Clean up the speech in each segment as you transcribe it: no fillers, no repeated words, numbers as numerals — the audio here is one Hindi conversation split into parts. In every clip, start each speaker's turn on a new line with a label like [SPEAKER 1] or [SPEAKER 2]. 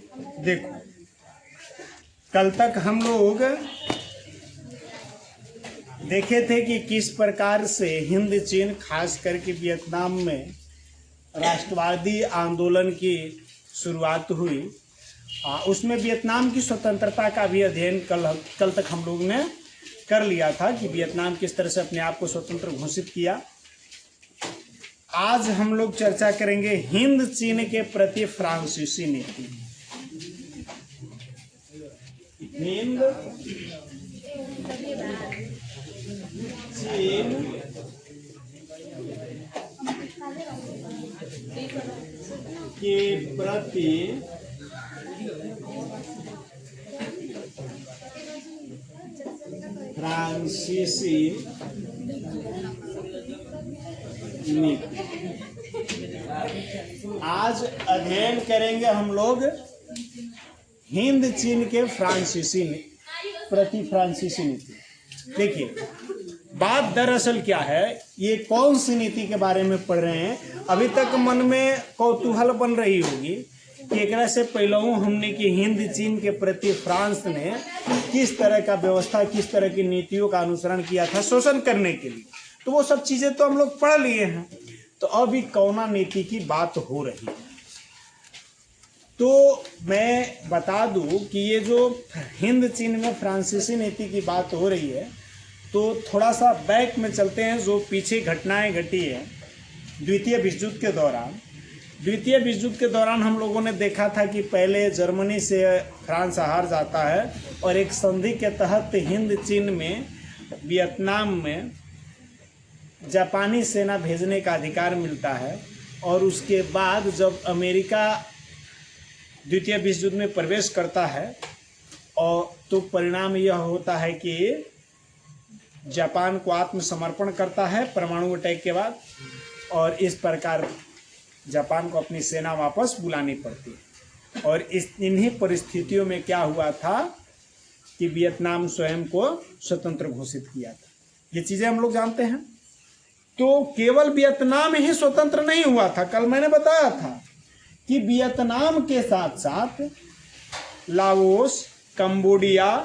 [SPEAKER 1] देखो, कल तक हम लोग देखे थे कि किस प्रकार से हिंद चीन खास करके वियतनाम में राष्ट्रवादी आंदोलन की शुरुआत हुई। उसमें वियतनाम की स्वतंत्रता का भी अध्ययन कल तक हम लोग ने कर लिया था कि वियतनाम किस तरह से अपने आप को स्वतंत्र घोषित किया। आज हम लोग चर्चा करेंगे हिंद चीन के प्रति फ्रांसीसी नीति। हिंद चीन के प्रति फ्रांसीसी नीति। आज अध्ययन करेंगे हम लोग हिंद चीन के प्रति फ्रांसीसी नीति। देखिए, बात दरअसल क्या है, ये कौन सी नीति के बारे में पढ़ रहे हैं। अभी तक मन में कौतूहल बन रही होगी कि एक से पहले हमने कि हिंद चीन के प्रति फ्रांस ने किस तरह का व्यवस्था, किस तरह की नीतियों का अनुसरण किया था शोषण करने के लिए। तो वो सब चीजें तो हम लोग पढ़ लिए हैं। तो अभी कौना नीति की बात हो रही है, तो मैं बता दूं कि ये जो हिंद चीन में फ्रांसीसी नीति की बात हो रही है, तो थोड़ा सा बैक में चलते हैं। जो पीछे घटनाएं घटी है द्वितीय विश्व युद्ध के दौरान। द्वितीय विश्व युद्ध के दौरान हम लोगों ने देखा था कि पहले जर्मनी से फ्रांस हार जाता है और एक संधि के तहत हिंद चीन में वियतनाम में जापानी सेना भेजने का अधिकार मिलता है। और उसके बाद जब अमेरिका द्वितीय विश्व युद्ध में प्रवेश करता है और तो परिणाम यह होता है कि जापान को आत्मसमर्पण करता है परमाणु अटैक के बाद, और इस प्रकार जापान को अपनी सेना वापस बुलानी पड़ती है। और इन्हीं परिस्थितियों में क्या हुआ था कि वियतनाम स्वयं को स्वतंत्र घोषित किया था। ये चीजें हम लोग जानते हैं। तो केवल वियतनाम ही स्वतंत्र नहीं हुआ था। कल मैंने बताया था कि वियतनाम के साथ साथ लाओस, कंबोडिया,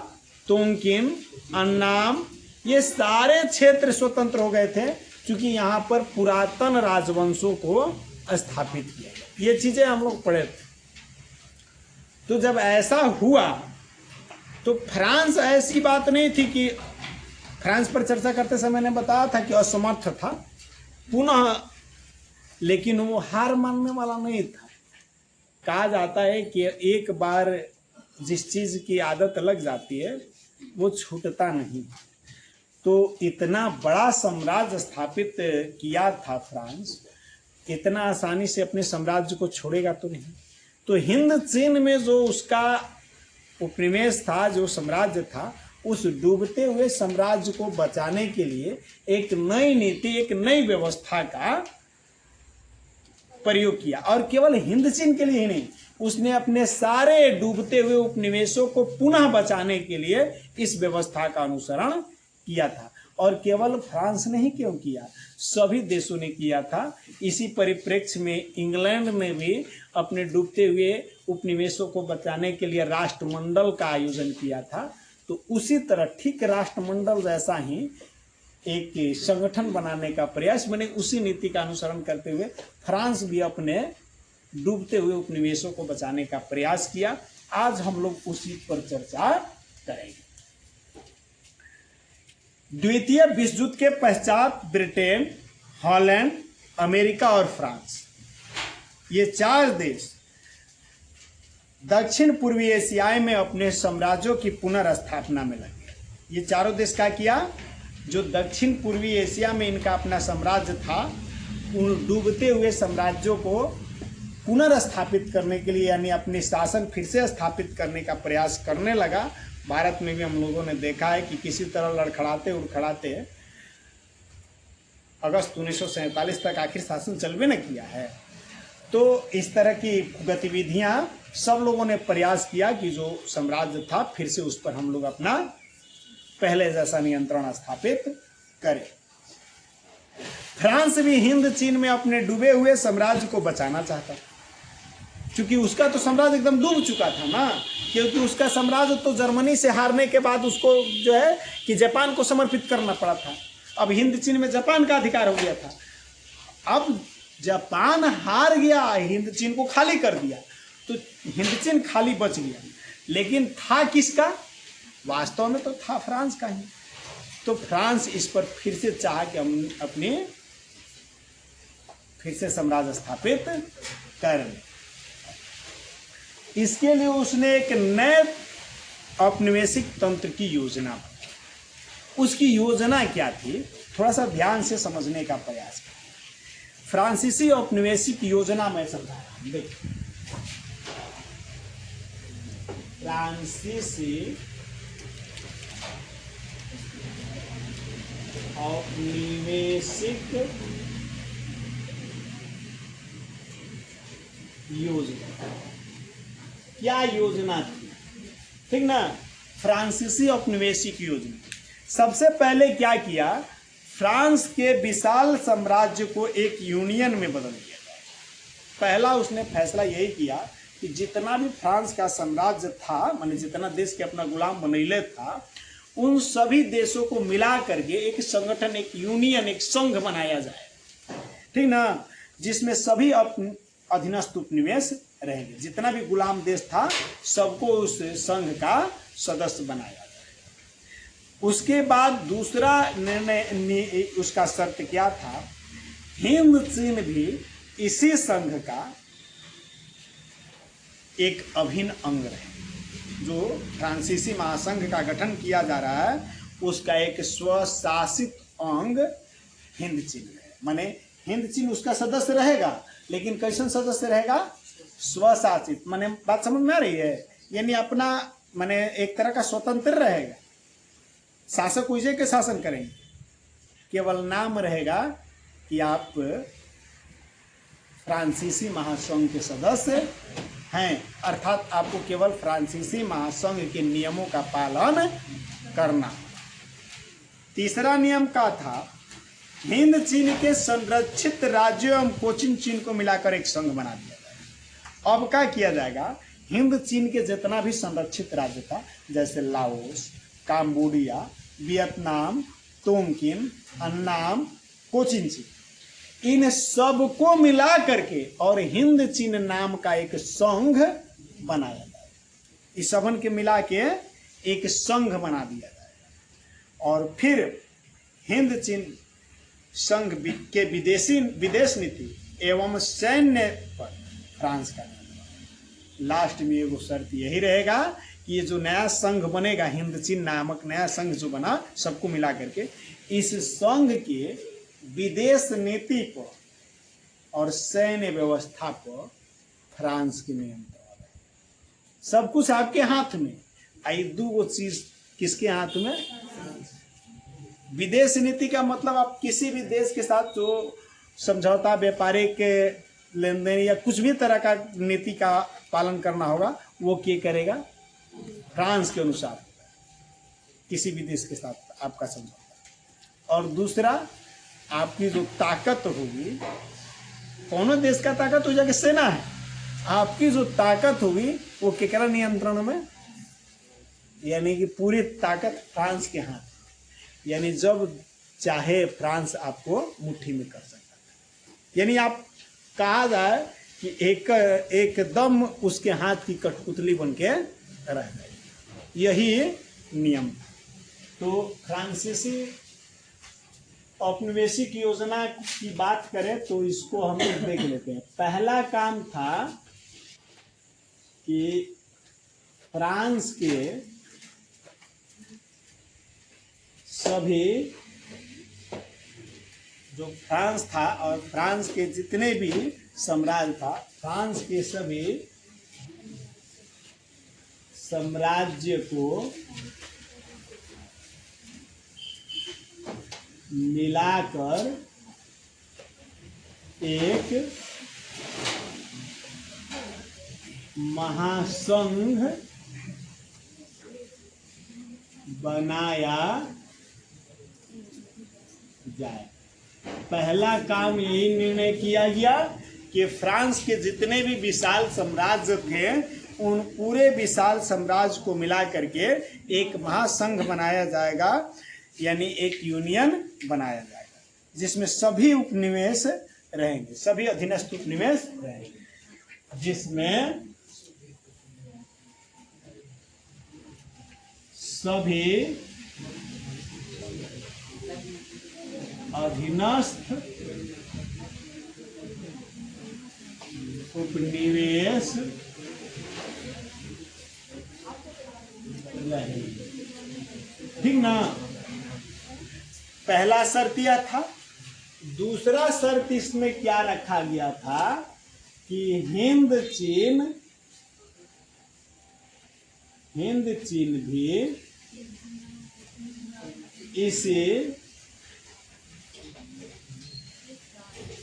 [SPEAKER 1] तोंगकिम, अन्नाम, ये सारे क्षेत्र स्वतंत्र हो गए थे, क्योंकि यहाँ पर पुरातन राजवंशों को स्थापित किया। ये चीजें हम लोग पढ़े थे। तो जब ऐसा हुआ तो फ्रांस, ऐसी बात नहीं थी कि फ्रांस पर चर्चा करते समय मैंने बताया था कि असमर्थ था पुनः, लेकिन वो हार मानने वाला नहीं था। कहा जाता है कि एक बार जिस चीज की आदत लग जाती है वो छूटता नहीं। तो इतना बड़ा साम्राज्य स्थापित किया था फ्रांस, इतना आसानी से अपने साम्राज्य को छोड़ेगा तो नहीं। तो हिंद चीन में जो उसका उपनिवेश था, जो साम्राज्य था, उस डूबते हुए साम्राज्य को बचाने के लिए एक नई नीति, एक नई व्यवस्था का प्रयोग किया। और केवल हिंद चीन के लिए ही नहीं, उसने अपने सारे डूबते हुए उपनिवेशों को पुनः बचाने के लिए इस व्यवस्था का अनुसरण किया था। और केवल फ्रांस ने ही क्यों किया, सभी देशों ने किया था। इसी परिप्रेक्ष्य में इंग्लैंड ने भी अपने डूबते हुए उपनिवेशों को बचाने के लिए राष्ट्रमंडल का आयोजन किया था। तो उसी तरह ठीक राष्ट्रमंडल जैसा ही एक संगठन बनाने का प्रयास, मैंने उसी नीति का अनुसरण करते हुए फ्रांस भी अपने डूबते हुए उपनिवेशों को बचाने का प्रयास किया। आज हम लोग उसी पर चर्चा करेंगे। द्वितीय विश्व युद्ध के पश्चात ब्रिटेन, हॉलैंड, अमेरिका और फ्रांस, ये चार देश दक्षिण पूर्वी एशिया में अपने साम्राज्यों की पुनर्स्थापना में लगे। ये चारों देश क्या किया, जो दक्षिण पूर्वी एशिया में इनका अपना साम्राज्य था, उन डूबते हुए साम्राज्यों को पुनर्स्थापित करने के लिए, यानी अपने शासन फिर से स्थापित करने का प्रयास करने लगा। भारत में भी हम लोगों ने देखा है कि किसी तरह लड़खड़ाते उड़खड़ाते अगस्त 1947 तक आखिर शासन चलवे न किया है। तो इस तरह की गतिविधियां सब लोगों ने प्रयास किया कि जो साम्राज्य था फिर से उस पर हम लोग अपना पहले जैसा नियंत्रण स्थापित करें। फ्रांस भी हिंद चीन में अपने डूबे हुए साम्राज्य को बचाना चाहता। क्योंकि उसका तो साम्राज्य एकदम डूब चुका था ना, क्योंकि उसका साम्राज्य तो जर्मनी से हारने के बाद उसको जो है कि जापान को समर्पित करना पड़ा था। अब हिंद चीन में जापान का अधिकार हो गया था। अब जापान हार गया, हिंद चीन को खाली कर दिया, तो हिंद चीन खाली बच गया, लेकिन था किसका? वास्तव में तो था फ्रांस का ही। तो फ्रांस इस पर फिर से चाहा कि हम अपने फिर से साम्राज्य स्थापित कर लें। इसके लिए उसने एक नए औपनिवेशिक तंत्र की योजना बनाई। उसकी योजना क्या थी, थोड़ा सा ध्यान से समझने का प्रयास करें। फ्रांसीसी औपनिवेशिक योजना में समझा रहा हूं, देखिए फ्रांसीसी औपनिवेशिक योजना क्या योजना थी, ठीक ना? फ्रांसीसी औपनिवेशिक योजना सबसे पहले क्या किया, फ्रांस के विशाल साम्राज्य को एक यूनियन में बदल दिया जाए। पहला उसने फैसला यही किया कि जितना भी फ्रांस का साम्राज्य था, माने जितना देश के अपना गुलाम बनैले था, उन सभी देशों को मिला करके एक संगठन, एक यूनियन, एक संघ बनाया जाए, ठीक ना? जिसमें सभी अधीनस्थ उपनिवेश रहेंगे। जितना भी गुलाम देश था सबको उस संघ का सदस्य बनाया जाए। उसके बाद दूसरा निर्णय, उसका शर्त क्या था, हिंद चीन भी इसी संघ का एक अभिन्न अंग रहे। जो फ्रांसीसी महासंघ का गठन किया जा रहा है उसका एक स्वशासित अंग हिंद चीन है। माने हिंद चीन उसका सदस्य रहेगा, लेकिन कैसन सदस्य रहेगा? स्वशासित। माने बात समझ में आ रही है? यानी अपना माने एक तरह का स्वतंत्र रहेगा, शासक उसे के शासन करेंगे, केवल नाम रहेगा कि आप फ्रांसीसी महासंघ के सदस्य हैं, अर्थात आपको केवल फ्रांसीसी महासंघ के नियमों का पालन करना। तीसरा नियम का था, हिंद चीन के संरक्षित राज्यों एवं कोचिन चीन को मिलाकर एक संघ बना दिया जाएगा। अब क्या किया जाएगा, हिंद चीन के जितना भी संरक्षित राज्य था, जैसे लाओस, काम्बोडिया, वियतनाम, तोंगकिन, अन्नाम, कोचिन चीन, इन सबको मिला करके और हिंद चीन नाम का एक संघ बनाया जाए। इस सबन के मिला के एक संघ बना दिया जाएगा। और फिर हिंद चीन संघ के विदेश नीति एवं सैन्य पर फ्रांस का लास्ट में एगो शर्त यही रहेगा कि ये जो नया संघ बनेगा, हिंद चीन नामक नया संघ जो बना सबको मिला करके, इस संघ के विदेश नीति पर और सैन्य व्यवस्था पर फ्रांस के नियंत्रण है। सब कुछ आपके हाथ में। आई दो चीज किसके हाथ में? विदेश नीति का मतलब आप किसी भी देश के साथ जो समझौता, व्यापारिक लेन देन या कुछ भी तरह का नीति का पालन करना होगा, वो क्या करेगा? फ्रांस के अनुसार किसी भी देश के साथ आपका समझौता। और दूसरा, आपकी जो ताकत होगी, कौन देश का ताकत हो जाके सेना है, आपकी जो ताकत होगी वो केकरा नियंत्रण में? यानी कि पूरी ताकत फ्रांस के हाथ। यानी जब चाहे फ्रांस आपको मुट्ठी में कर सकता है। यानी आप कहा जाए कि एकदम उसके हाथ की कठपुतली बन के रह गए। यही नियम। तो फ्रांसीसी औपनिवेशिक योजना की बात करें तो इसको हम देख लेते हैं। पहला काम था कि फ्रांस के सभी, जो फ्रांस था और फ्रांस के जितने भी साम्राज्य था, फ्रांस के सभी साम्राज्य को मिलाकर एक महासंघ बनाया जाए। पहला काम यही निर्णय किया गया कि फ्रांस के जितने भी विशाल साम्राज्य थे उन पूरे विशाल साम्राज्य को मिला करके एक महासंघ बनाया जाएगा, यानी एक यूनियन बनाया जाएगा जिसमें सभी उपनिवेश रहेंगे, सभी अधीनस्थ उपनिवेश रहेंगे, जिसमें सभी अधीनस्थ उपनिवेश रहेंगे। ठीक ना। पहला शर्त यह था। दूसरा शर्त इसमें क्या रखा गया था कि हिंद चीन भी इसे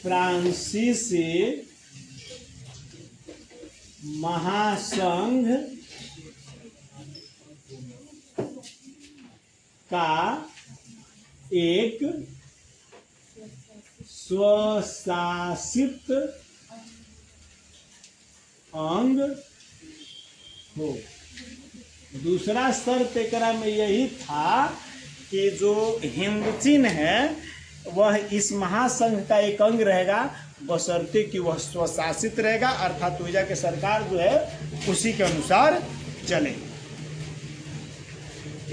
[SPEAKER 1] फ्रांसीसी महासंघ का एक स्वशासित अंग हो। दूसरा शर्त एकरा में यही था कि जो हिंद चीन है वह इस महासंघ का एक अंग रहेगा, बशर्ते कि वह स्वशासित रहेगा, अर्थात वजह के सरकार जो है उसी के अनुसार चले।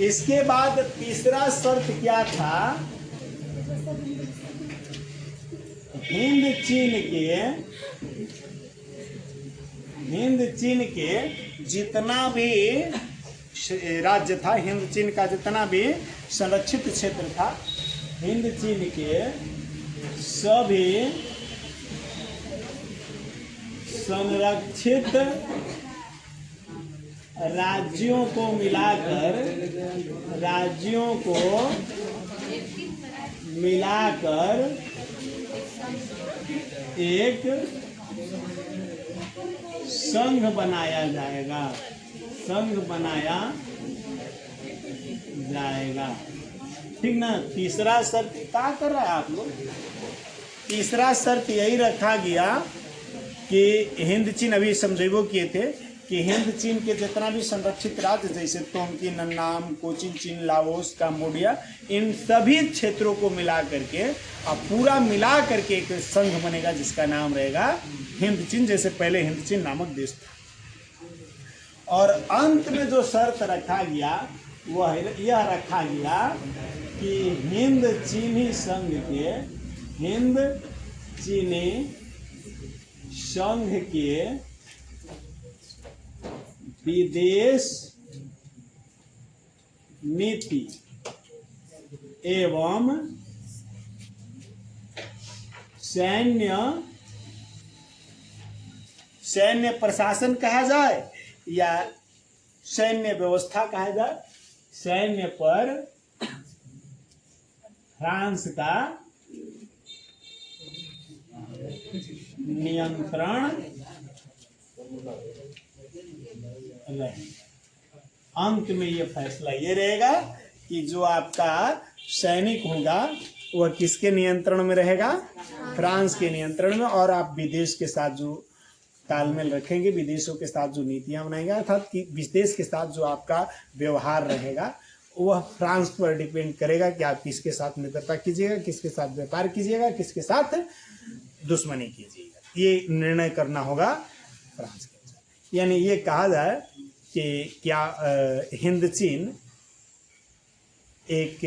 [SPEAKER 1] इसके बाद तीसरा शर्त क्या था, हिंद चीन के जितना भी राज्य था, हिंद चीन का जितना भी संरक्षित क्षेत्र था, हिंद चीन के सभी संरक्षित राज्यों को मिलाकर एक संघ बनाया जाएगा, ठीक ना। तीसरा शर्त क्या कर रहा है आप लोग, तीसरा शर्त यही रखा गया कि हिंद चीन, अभी समझेबो किए थे कि हिंद चीन के जितना भी संरक्षित राज्य जैसे तोंगकी, नन्नाम, कोचिन चीन, लाओस, कंबोडिया, इन सभी क्षेत्रों को मिला करके और पूरा मिला करके एक संघ बनेगा जिसका नाम रहेगा हिंद चीन, जैसे पहले हिंद चीन नामक देश था। और अंत में जो शर्त रखा गया वह यह रखा गया कि हिंद चीनी संघ के विदेश नीति एवं सैन्य प्रशासन कहा जाए या सैन्य व्यवस्था कहा जाए, सैन्य पर फ्रांस का नियंत्रण रहे। अंत में ये फैसला ये रहेगा कि जो आपका सैनिक होगा वह किसके नियंत्रण में रहेगा, फ्रांस के नियंत्रण में, और आप विदेश के साथ जो तालमेल रखेंगे, विदेशों के साथ जो नीतियां बनाएंगे, अर्थात कि विदेश के साथ जो आपका व्यवहार रहेगा वह फ्रांस पर डिपेंड करेगा कि आप किसके साथ मित्रता कीजिएगा, किसके साथ व्यापार कीजिएगा, किसके साथ दुश्मनी कीजिएगा, ये निर्णय करना होगा फ्रांस के साथ। यानी ये कहा जाए कि क्या हिंद चीन एक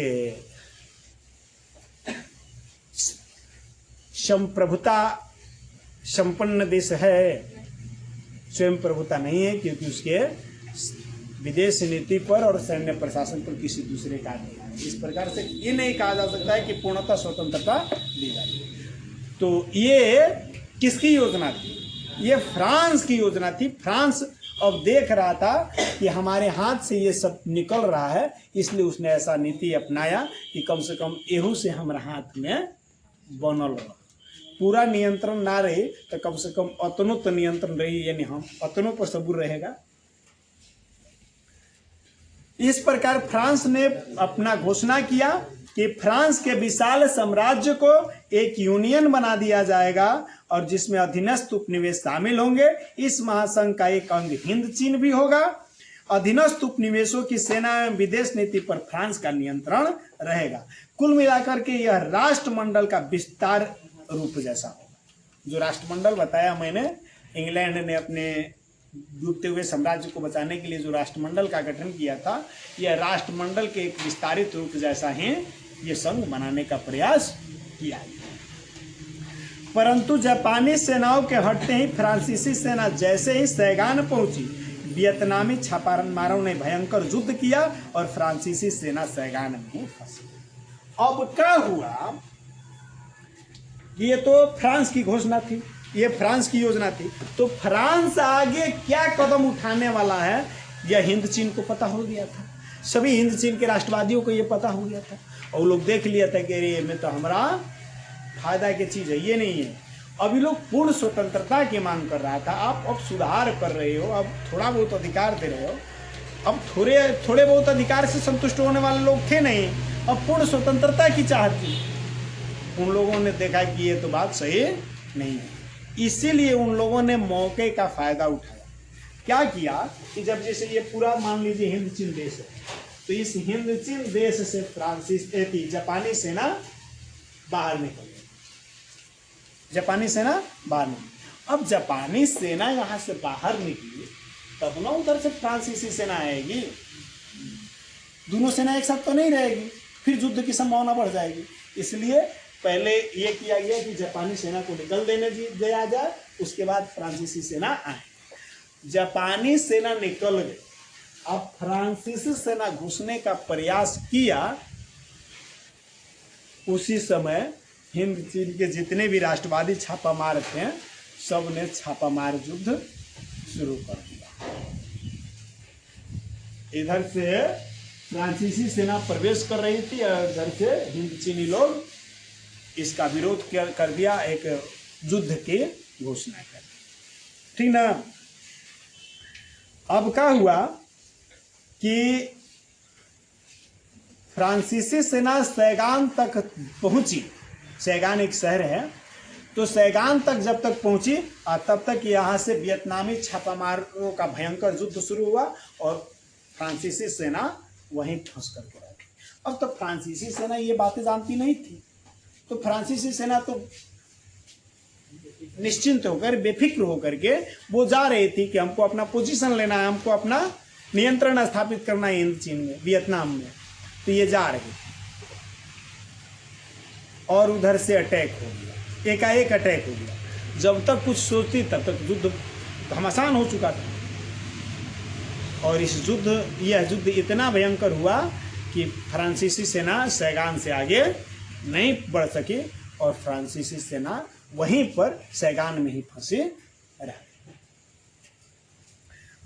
[SPEAKER 1] संप्रभुता संपन्न देश है, स्वयं प्रभुता नहीं है, क्योंकि उसके विदेश नीति पर और सैन्य प्रशासन पर किसी दूसरे का नहीं है। इस प्रकार से ये नहीं कहा जा सकता है कि पूर्णतः स्वतंत्रता दी जाए। तो ये किसकी योजना थी, ये फ्रांस की योजना थी। फ्रांस अब देख रहा था कि हमारे हाथ से ये सब निकल रहा है, इसलिए उसने ऐसा नीति अपनाया कि कम से कम एहू से हमारे हाथ में बनल रहा, पूरा नियंत्रण ना रहे तो कम से कम अतनो तो नियंत्रण रही, यानी हम अतनों पर सबूर रहेगा। इस प्रकार फ्रांस ने अपना घोषणा किया कि फ्रांस के विशाल साम्राज्य को एक यूनियन बना दिया जाएगा और जिसमें अधीनस्थ उपनिवेश शामिल होंगे। इस महासंघ का एक अंग हिंद चीन भी होगा। अधीनस्थ उपनिवेशों की सेना एवं विदेश नीति पर फ्रांस का नियंत्रण रहेगा। कुल मिलाकर के यह राष्ट्रमंडल का विस्तार रूप जैसा होगा। जो राष्ट्रमंडल बताया मैंने, इंग्लैंड ने अपने डूबते हुए साम्राज्य को बचाने के लिए जो राष्ट्रमंडल का गठन किया था, यह राष्ट्रमंडल के एक विस्तारित रूप जैसा ही ये संघ बनाने का प्रयास किया। परंतु जापानी सेनाओं के हटते ही फ्रांसीसी सेना जैसे ही सैगान पहुंची, वियतनामी छापामारों ने भयंकर युद्ध किया और फ्रांसीसी सेना सैगान में फंसी। अब क्या हुआ कि ये तो फ्रांस की घोषणा थी, ये फ्रांस की योजना थी, तो फ्रांस आगे क्या कदम उठाने वाला है यह हिंद चीन को पता हो गया था। सभी हिंद चीन के राष्ट्रवादियों को ये पता हो गया था और लोग देख लिया था कि अरे में तो हमारा फायदा की चीज़ है, ये नहीं है। अभी लोग पूर्ण स्वतंत्रता की मांग कर रहा था। आप अब सुधार कर रहे हो, अब थोड़ा बहुत अधिकार दे रहे हो। अब थोड़े बहुत अधिकार से संतुष्ट होने वाले लोग थे नहीं, अब पूर्ण स्वतंत्रता की चाहत थी। उन लोगों ने देखा कि ये तो बात सही नहीं है, इसीलिए उन लोगों ने मौके का फायदा उठाया। क्या किया कि जब जैसे ये पूरा मान लीजिए हिंद चीन देश है, तो इस हिंद चीन देश से जापानी सेना बाहर निकल गई। जापानी सेना बाहर निकली। अब जापानी सेना यहाँ से बाहर निकली तब ना उधर से फ्रांसीसी सेना आएगी। दोनों सेना एक साथ तो नहीं रहेगी, फिर युद्ध की संभावना बढ़ जाएगी। इसलिए पहले ये किया गया कि जापानी सेना को निकल दिया जाए, उसके बाद फ्रांसीसी सेना आए। जापानी सेना निकल गई। अब फ्रांसीसी सेना घुसने का प्रयास किया। उसी समय हिंद चीन के जितने भी राष्ट्रवादी छापामार थे, सब ने छापामार युद्ध शुरू कर दिया। इधर से फ्रांसीसी सेना प्रवेश कर रही थी और इधर से हिंद चीनी लोग इसका विरोध कर दिया, एक युद्ध की घोषणा कर दी। ठीक ना। अब क्या हुआ कि फ्रांसीसी सेना सैगान तक पहुंची। सैगान एक शहर है, तो सैगान तक जब तक पहुंची तब तक यहाँ से वियतनामी छापामारों का भयंकर युद्ध शुरू हुआ और फ्रांसीसी सेना वहीं फंस करके रह गई। अब तक फ्रांसीसी सेना ये बातें जानती नहीं थी, तो फ्रांसीसी सेना तो निश्चिंत होकर, बेफिक्र होकर के वो जा रही थी कि हमको अपना पोजीशन लेना है, हमको अपना नियंत्रण स्थापित करना है हिंद चीन में, वियतनाम में। तो ये जा रही थी और उधर से अटैक हो गया, एकाएक अटैक हो गया। जब तक कुछ सोचती तब तक युद्ध घमासान हो चुका था। और इस यह युद्ध इतना भयंकर हुआ कि फ्रांसीसी सेना सैगान से आगे नहीं बढ़ सकी और फ्रांसीसी सेना वहीं पर सैगान में ही फंसी रह गई।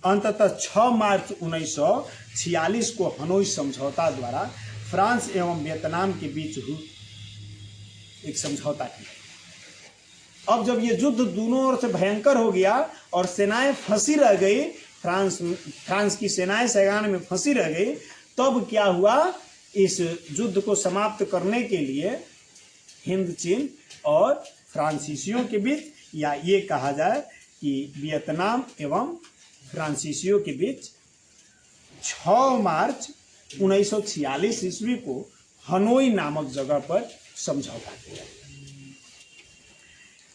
[SPEAKER 1] अंततः 6 मार्च 1946 को हनोई समझौता द्वारा फ्रांस एवं वियतनाम के बीच एक समझौता किया। अब जब ये युद्ध दोनों ओर से भयंकर हो गया और सेनाएं फंसी रह गई, फ्रांस की सेनाएं सैगान में फंसी रह गई, तब क्या हुआ, इस युद्ध को समाप्त करने के लिए हिंद चीन और फ्रांसीसियों के बीच, या ये कहा जाए कि वियतनाम एवं फ्रांसीसियों के बीच 6 मार्च 1946 ईस्वी को हनोई नामक जगह पर समझौता किया।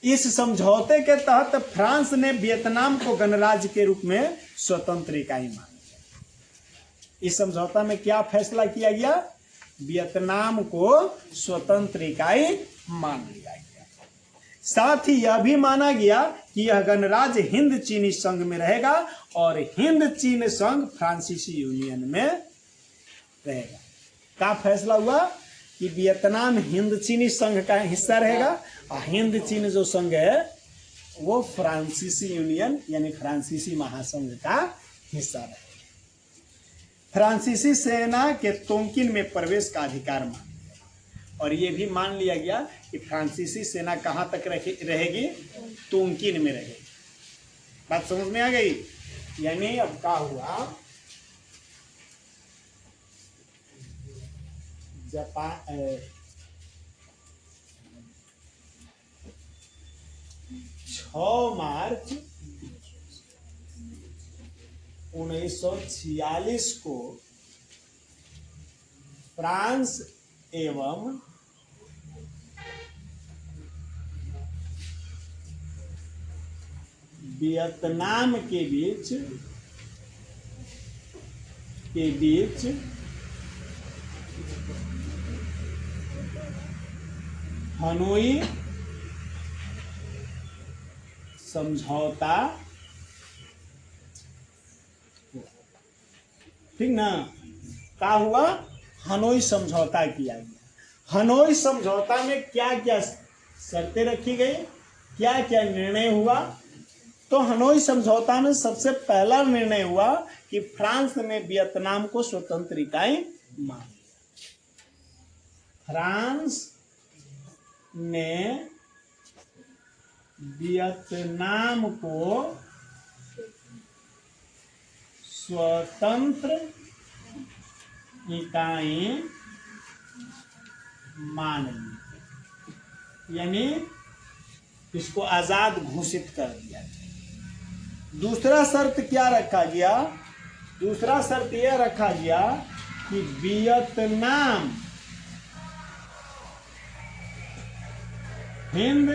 [SPEAKER 1] इस समझौते के तहत फ्रांस ने वियतनाम को गणराज्य के रूप में स्वतंत्र इकाई मान लिया। इस समझौता में क्या फैसला किया गया, वियतनाम को स्वतंत्र इकाई मान लिया गया। साथ ही यह भी माना गया कि यह गणराज्य हिंद चीनी संघ में रहेगा और हिंद चीन संघ फ्रांसीसी यूनियन में रहेगा। क्या फैसला हुआ कि वियतनाम हिंद चीनी संघ का हिस्सा रहेगा और हिंद चीन जो संघ है वो फ्रांसीसी यूनियन यानी फ्रांसीसी महासंघ का हिस्सा रहेगा। फ्रांसीसी सेना के तोंकिन में प्रवेश का अधिकार मान लिया और ये भी मान लिया गया कि फ्रांसीसी सेना कहाँ तक रहेगी, तोंकिन में रहेगी। बात समझ में आ गई। यानी अब क्या हुआ, जापान 6 मार्च 1946 को फ्रांस एवं वियतनाम के बीच हनोई समझौता, ठीक ना, क्या हुआ? हनोई समझौता किया गया। हनोई समझौता में क्या क्या शर्तें रखी गई, क्या क्या निर्णय हुआ? तो हनोई समझौता में सबसे पहला निर्णय हुआ कि फ्रांस ने वियतनाम को स्वतंत्र इकाई मान लिया। फ्रांस ने वियतनाम को स्वतंत्र इकाई मान ली, यानी इसको आजाद घोषित कर दिया। दूसरा शर्त क्या रखा गया? दूसरा शर्त यह रखा गया कि वियतनाम हिंद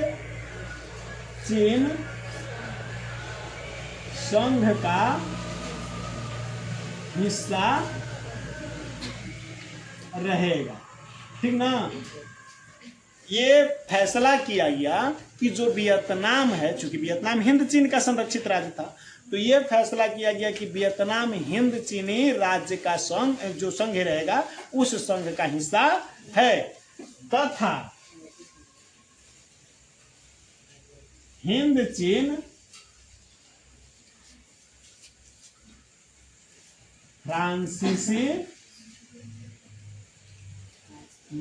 [SPEAKER 1] चीन संघ का हिस्सा रहेगा, ठीक ना। ये फैसला किया गया कि जो वियतनाम है, चूंकि वियतनाम हिंद चीन का संरक्षित राज्य था, तो ये फैसला किया गया कि वियतनाम हिंद चीनी राज्य का संघ, जो संघ रहेगा, उस संघ का हिस्सा है, तथा हिंद चीन फ्रांसीसी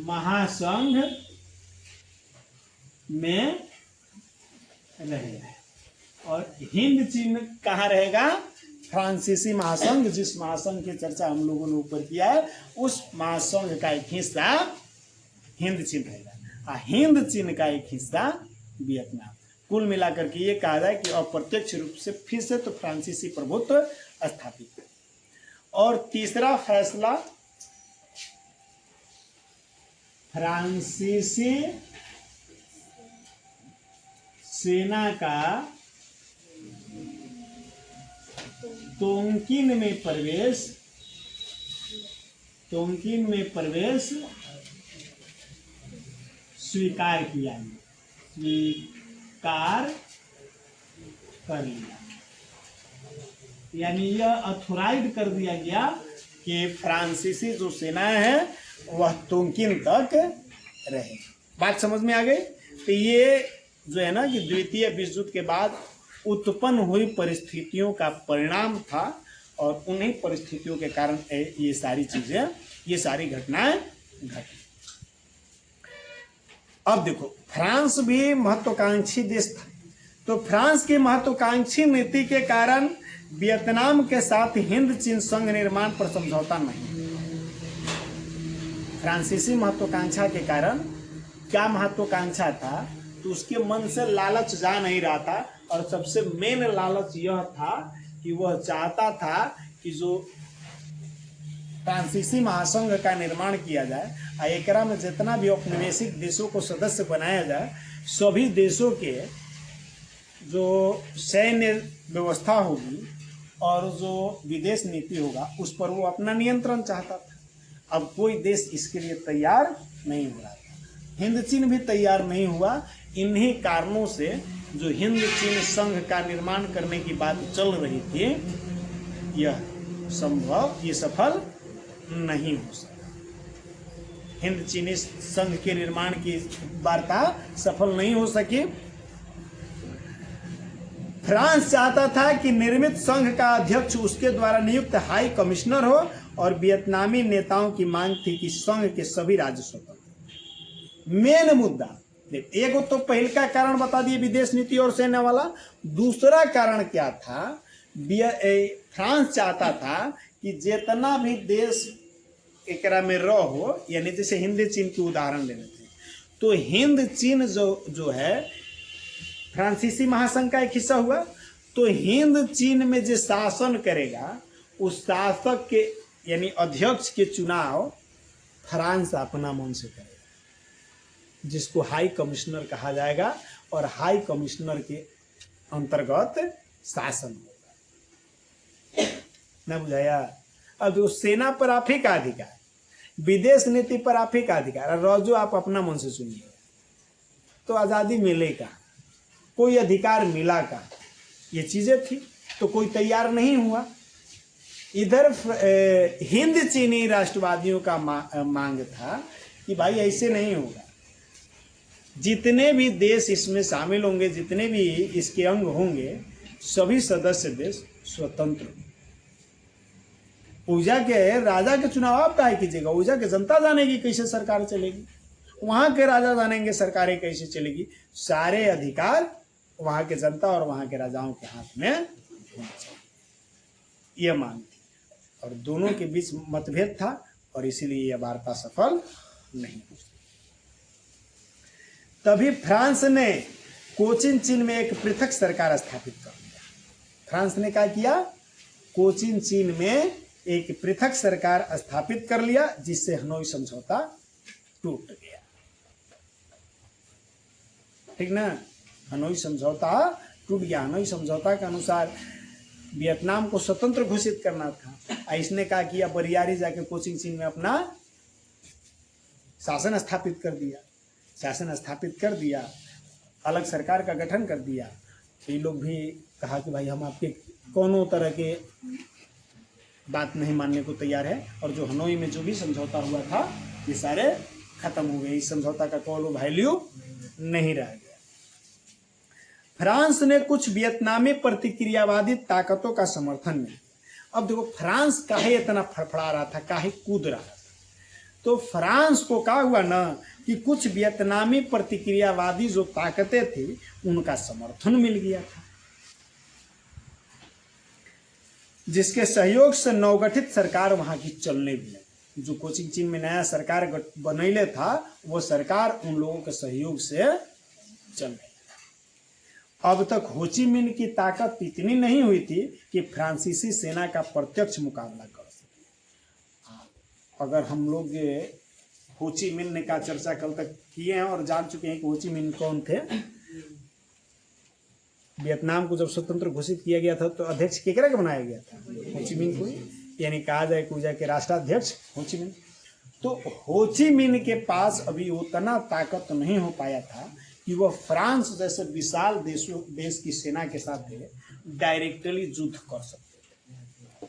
[SPEAKER 1] महासंघ में रहेगा। और हिंद चीन कहाँ रहेगा? फ्रांसीसी महासंघ, जिस महासंघ की चर्चा हम लोगों ने ऊपर किया है, उस महासंघ का एक हिस्सा हिंद चीन रहेगा, हिंद चीन का एक हिस्सा वियतनाम। कुल मिलाकर के ये कहा जाए कि अप्रत्यक्ष रूप से फिर से तो फ्रांसीसी प्रभुत्व स्थापित है। और तीसरा फैसला, फ्रांसीसी सेना का तोंकिन में प्रवेश स्वीकार किया, स्वीकार कर लिया, यानी यह अथोराइज कर दिया गया कि फ्रांसीसी जो सेना है वह तोंकिन तक रहे। बात समझ में आ गई? तो ये जो है ना कि द्वितीय विश्व युद्ध के बाद उत्पन्न हुई परिस्थितियों का परिणाम था, और उन्हीं परिस्थितियों के कारण ये सारी चीजें, ये सारी घटनाएं घटी। अब देखो, फ्रांस भी महत्वाकांक्षी देश था, तो फ्रांस की महत्वाकांक्षी नीति के कारण वियतनाम के साथ हिंद चीन संघ निर्माण पर समझौता नहीं। फ्रांसीसी महत्वाकांक्षा के कारण, क्या महत्वाकांक्षा था, तो उसके मन से लालच जा नहीं रहा था, और सबसे मेन लालच यह था कि वह चाहता था कि जो फ्रांसीसी महासंघ का निर्माण किया जाए, एकरा में जितना भी औपनिवेशिक देशों को सदस्य बनाया जाए, सभी देशों के जो सैन्य व्यवस्था होगी और जो विदेश नीति होगा, उस पर वो अपना नियंत्रण चाहता था। अब कोई देश इसके लिए तैयार नहीं हो रहा था, हिंद चीन भी तैयार नहीं हुआ। इन्हीं कारणों से जो हिंद चीन संघ का निर्माण करने की बात चल रही थी, यह सफल नहीं हो सका। हिंद चीनी संघ के निर्माण की वार्ता सफल नहीं हो सकी। फ्रांस चाहता था कि निर्मित संघ का अध्यक्ष उसके द्वारा नियुक्त हाई कमिश्नर हो, और वियतनामी नेताओं की मांग थी कि संघ के सभी राज्य स्वतंत्र। मेन मुद्दा, एक तो पहले का कारण बता दिए, विदेश नीति और सेना वाला। दूसरा कारण क्या था? फ्रांस चाहता था कि जितना भी देश एकरा में र हो, यानी जैसे हिंद चीन की उदाहरण ले लेते हैं, तो हिंद चीन जो है फ्रांसीसी महासंघ का एक हिस्सा हुआ। तो हिंद चीन में जो शासन करेगा उस शासक के यानी अध्यक्ष के चुनाव फ्रांस अपना मन से करेगा, जिसको हाई कमिश्नर कहा जाएगा, और हाई कमिश्नर के अंतर्गत शासन होगा। ना बुझाया? अब जो सेना पर आप ही का अधिकार, विदेश नीति पर आप ही का अधिकार, रोजो आप अपना मन से सुनिए, तो आज़ादी मिलेगा, कोई अधिकार मिला का? ये चीजें थी तो कोई तैयार नहीं हुआ। इधर हिंद चीनी राष्ट्रवादियों का मांग था कि भाई ऐसे नहीं होगा, जितने भी देश इसमें शामिल होंगे, जितने भी इसके अंग होंगे, सभी सदस्य देश स्वतंत्र। ऊर्जा के राजा के चुनाव आप काहे कीजिएगा? ऊर्जा के जनता जानेगी कैसे सरकार चलेगी, वहां के राजा जानेंगे सरकारें कैसे चलेगी। सारे अधिकार वहां के जनता और वहां के राजाओं के हाथ में होना चाहिए, यह मांग थी। और दोनों के बीच मतभेद था और इसीलिए यह वार्ता सफल नहीं हुई। तभी फ्रांस ने कोचिन चीन में एक पृथक सरकार स्थापित कर दिया। फ्रांस ने क्या किया? कोचिन चीन में एक पृथक सरकार स्थापित कर लिया, जिससे हनोई समझौता टूट गया। ठीक ना? हनोई समझौता टूट गया। हनोई समझौता के अनुसार वियतनाम को स्वतंत्र घोषित करना था। इसने क्या किया? बरियारी जाके कोचिन चीन में अपना शासन स्थापित कर दिया। शासन स्थापित कर दिया, अलग सरकार का गठन कर दिया। तो ये लोग भी कहा कि भाई हम आपके कोनो तरह के बात नहीं मानने को तैयार है, और जो हनोई में जो भी समझौता हुआ था ये सारे खत्म हो गए। इस समझौता का कोई वैल्यू नहीं रह गया। फ्रांस ने कुछ वियतनामी प्रतिक्रियावादी ताकतों का समर्थन मिला। अब देखो फ्रांस काहे इतना फड़फड़ा रहा था, काहे कूद रहा था? तो फ्रांस को क्या हुआ ना कि कुछ वियतनामी प्रतिक्रियावादी जो ताकतें थी उनका समर्थन मिल गया था, जिसके सहयोग से नवगठित सरकार वहां की चलने भी लगी। जो कोचिन चीन में नया सरकार बनैले था वो सरकार उन लोगों के सहयोग से चल रही। अब तक होची मिन की ताकत इतनी नहीं हुई थी कि फ्रांसीसी सेना का प्रत्यक्ष मुकाबला कर सके। अगर हम लोग होची मिन का चर्चा कल तक किए हैं और जान चुके हैं कि होची मिन कौन थे। वियतनाम को जब स्वतंत्र घोषित किया गया था तो अध्यक्ष केकरा के बनाया गया था? होची मिन को, यानी कहा जाए पूजा के राष्ट्राध्यक्ष होची मिन। तो होची मिन के पास अभी उतना ताकत नहीं हो पाया था कि वह फ्रांस जैसे विशाल देश की सेना के साथ डायरेक्टली युद्ध कर सकते थे।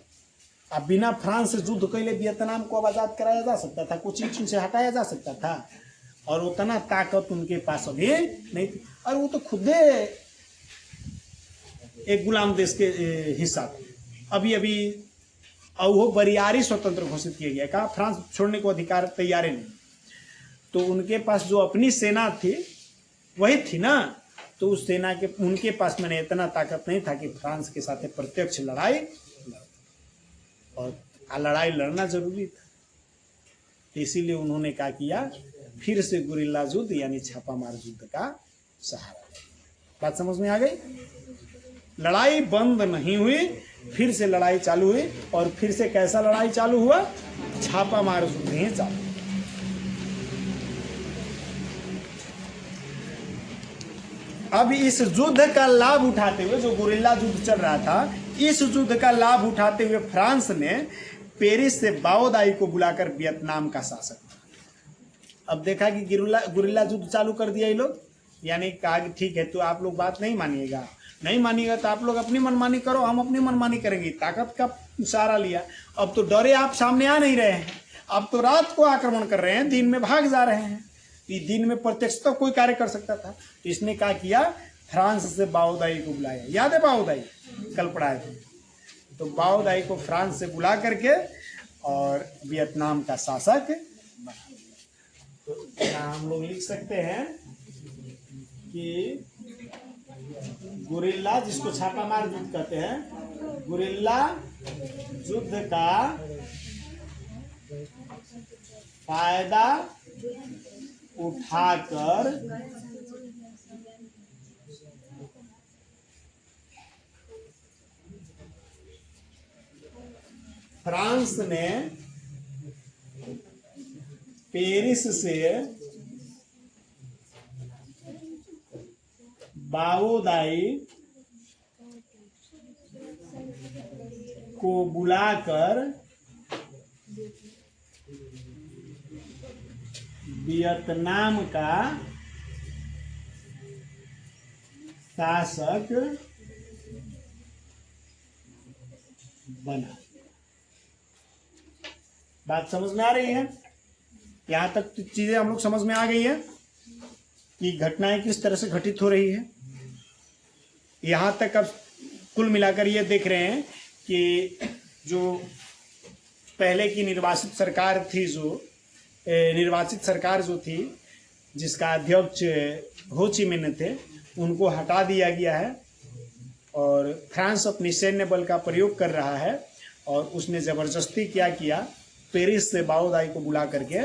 [SPEAKER 1] अब बिना फ्रांस से युद्ध कैले वियतनाम को अब आजाद कराया जा सकता था, कोचिन चीन से हटाया जा सकता था, और उतना ताकत उनके पास अभी नहीं थी। और वो तो खुद एक गुलाम देश के हिस्सा थे। अभी अभी और वो बरियारी स्वतंत्र घोषित किया गया, कहा फ्रांस छोड़ने को अधिकार तैयार नहीं। तो उनके पास जो अपनी सेना थी वही थी ना, तो उस सेना के उनके पास मैंने इतना ताकत नहीं था कि फ्रांस के साथ प्रत्यक्ष लड़ाई, और लड़ाई लड़ना जरूरी था। इसीलिए उन्होंने क्या किया? फिर से गुरिल्ला युद्ध यानी छापामार युद्ध का सहारा लिया। बात समझ में आ गई? लड़ाई बंद नहीं हुई, फिर से लड़ाई चालू हुई, और फिर से कैसा लड़ाई चालू हुआ? छापामार युद्ध ही चालू। अब इस युद्ध का लाभ उठाते हुए, जो गुरिल्ला युद्ध चल रहा था, इस युद्ध का लाभ उठाते हुए फ्रांस ने पेरिस से बाओ दाई को बुलाकर वियतनाम का शासक बना। अब देखा कि गुरिल्ला युद्ध चालू कर दिया ये लोग, यानी कहा कि ठीक है तो आप लोग बात नहीं मानिएगा, नहीं मानिएगा तो आप लोग अपनी मनमानी करो, हम अपनी मनमानी करेंगे। ताकत का सहारा लिया। अब तो डरे आप सामने आ नहीं रहे हैं, अब तो रात को आक्रमण कर रहे हैं, दिन में भाग जा रहे हैं। दिन में प्रत्यक्ष तो कोई कार्य कर सकता था। तो इसने क्या किया? फ्रांस से बाओ दाई को बुलाया। याद है बाओ दाई? कल पढ़ाए थे। तो बाओ दाई को फ्रांस से बुला करके और वियतनाम का शासक बना। तो हम लोग लिख सकते हैं कि गुरिल्ला, जिसको छापामार युद्ध कहते हैं, गुरिल्ला युद्ध का फायदा उठाकर फ्रांस ने पेरिस से बाओदाई को बुलाकर वियतनाम का शासक बना। बात समझ में आ रही है? यहां तक तो चीजें हम लोग समझ में आ गई है कि घटनाएं किस तरह से घटित हो रही है। यहां तक अब कुल मिलाकर ये देख रहे हैं कि जो पहले की निर्वाचित सरकार जो थी जिसका अध्यक्ष हो ची मिन्ह थे, उनको हटा दिया गया है और फ्रांस अपनी सैन्य बल का प्रयोग कर रहा है और उसने जबरदस्ती क्या किया, पेरिस से बाओदाई को बुला करके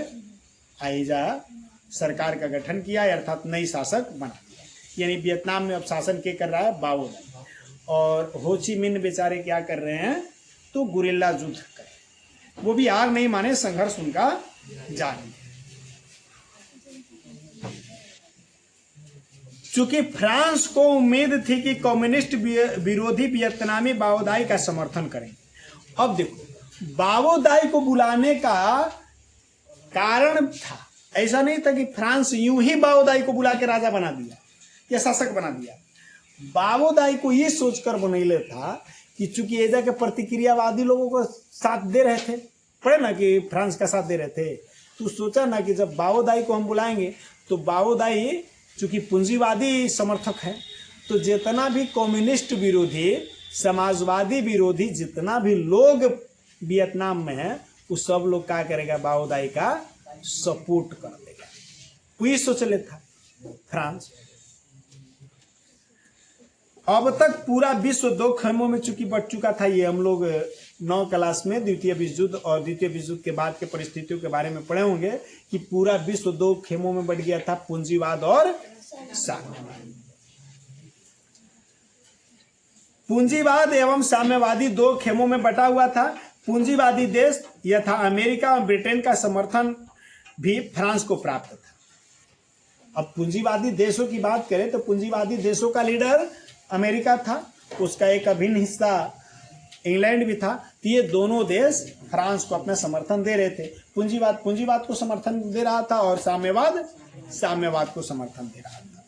[SPEAKER 1] आइजा सरकार का गठन किया, अर्थात नई शासक बना दिया। यानी वियतनाम में अब शासन के कर रहा है बाओदाई और हो ची मिन्ह बेचारे क्या कर रहे हैं, तो गुरिल्ला युद्ध कर, वो भी हार नहीं माने, संघर्ष उनका जारी है। चूंकि फ्रांस को उम्मीद थी कि कम्युनिस्ट विरोधी वियतनामी बाओदाई का समर्थन करेंगे। अब देखो, बाओदाई को बुलाने का कारण था, ऐसा नहीं था कि फ्रांस यूं ही बाओदाई को बुला के राजा बना दिया या शासक बना दिया। बाओदाई को ये सोचकर बनैले था कि चूंकि एजा के प्रतिक्रियावादी लोगों को साथ दे रहे थे, पढ़े ना कि फ्रांस का साथ दे रहे थे, तो सोचा ना कि जब बाओदाई को हम बुलाएंगे तो बाओदाई चूंकि पूंजीवादी समर्थक है, तो जितना भी कम्युनिस्ट विरोधी, समाजवादी विरोधी जितना भी लोग वियतनाम में है, वो सब लोग क्या करेगा, बाओदाई का सपोर्ट कर देगा। वही सोच ले था फ्रांस। अब तक पूरा विश्व दो खेमों में चूंकि बट चुका था। ये हम लोग 9 क्लास में द्वितीय विश्व युद्ध और द्वितीय विश्व युद्ध के बाद के परिस्थितियों के बारे में पढ़े होंगे कि पूरा विश्व 2 खेमों में बट गया था, पूंजीवाद और साम्यवाद। पूंजीवाद एवं साम्यवादी 2 खेमों में बटा हुआ था। पूंजीवादी देश यथा अमेरिका और ब्रिटेन का समर्थन भी फ्रांस को प्राप्त था। अब पूंजीवादी देशों की बात करें तो पूंजीवादी देशों का लीडर अमेरिका था, उसका एक अभिन्न हिस्सा इंग्लैंड भी था। तो ये दोनों देश फ्रांस को अपना समर्थन दे रहे थे। पूंजीवाद को समर्थन दे रहा था और साम्यवाद को समर्थन दे रहा था।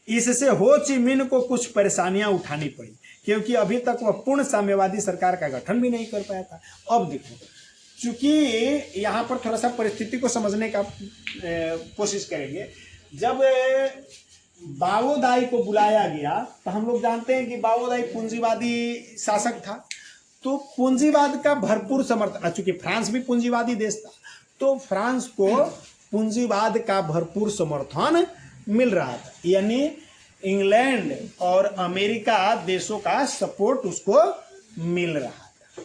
[SPEAKER 1] इससे हो ची मिन्ह को कुछ परेशानियां उठानी पड़ी, क्योंकि अभी तक वह पूर्ण साम्यवादी सरकार का गठन भी नहीं कर पाया था। अब देखो, चूंकि यहाँ पर थोड़ा सा परिस्थिति को समझने का कोशिश करेंगे। जब बाओदाई को बुलाया गया तो हम लोग जानते हैं कि बाओदाई पूंजीवादी शासक था, तो पूंजीवाद का भरपूर समर्थन, चूंकि फ्रांस भी पूंजीवादी देश था, तो फ्रांस को पूंजीवाद का भरपूर समर्थन मिल रहा था। यानी इंग्लैंड और अमेरिका देशों का सपोर्ट उसको मिल रहा था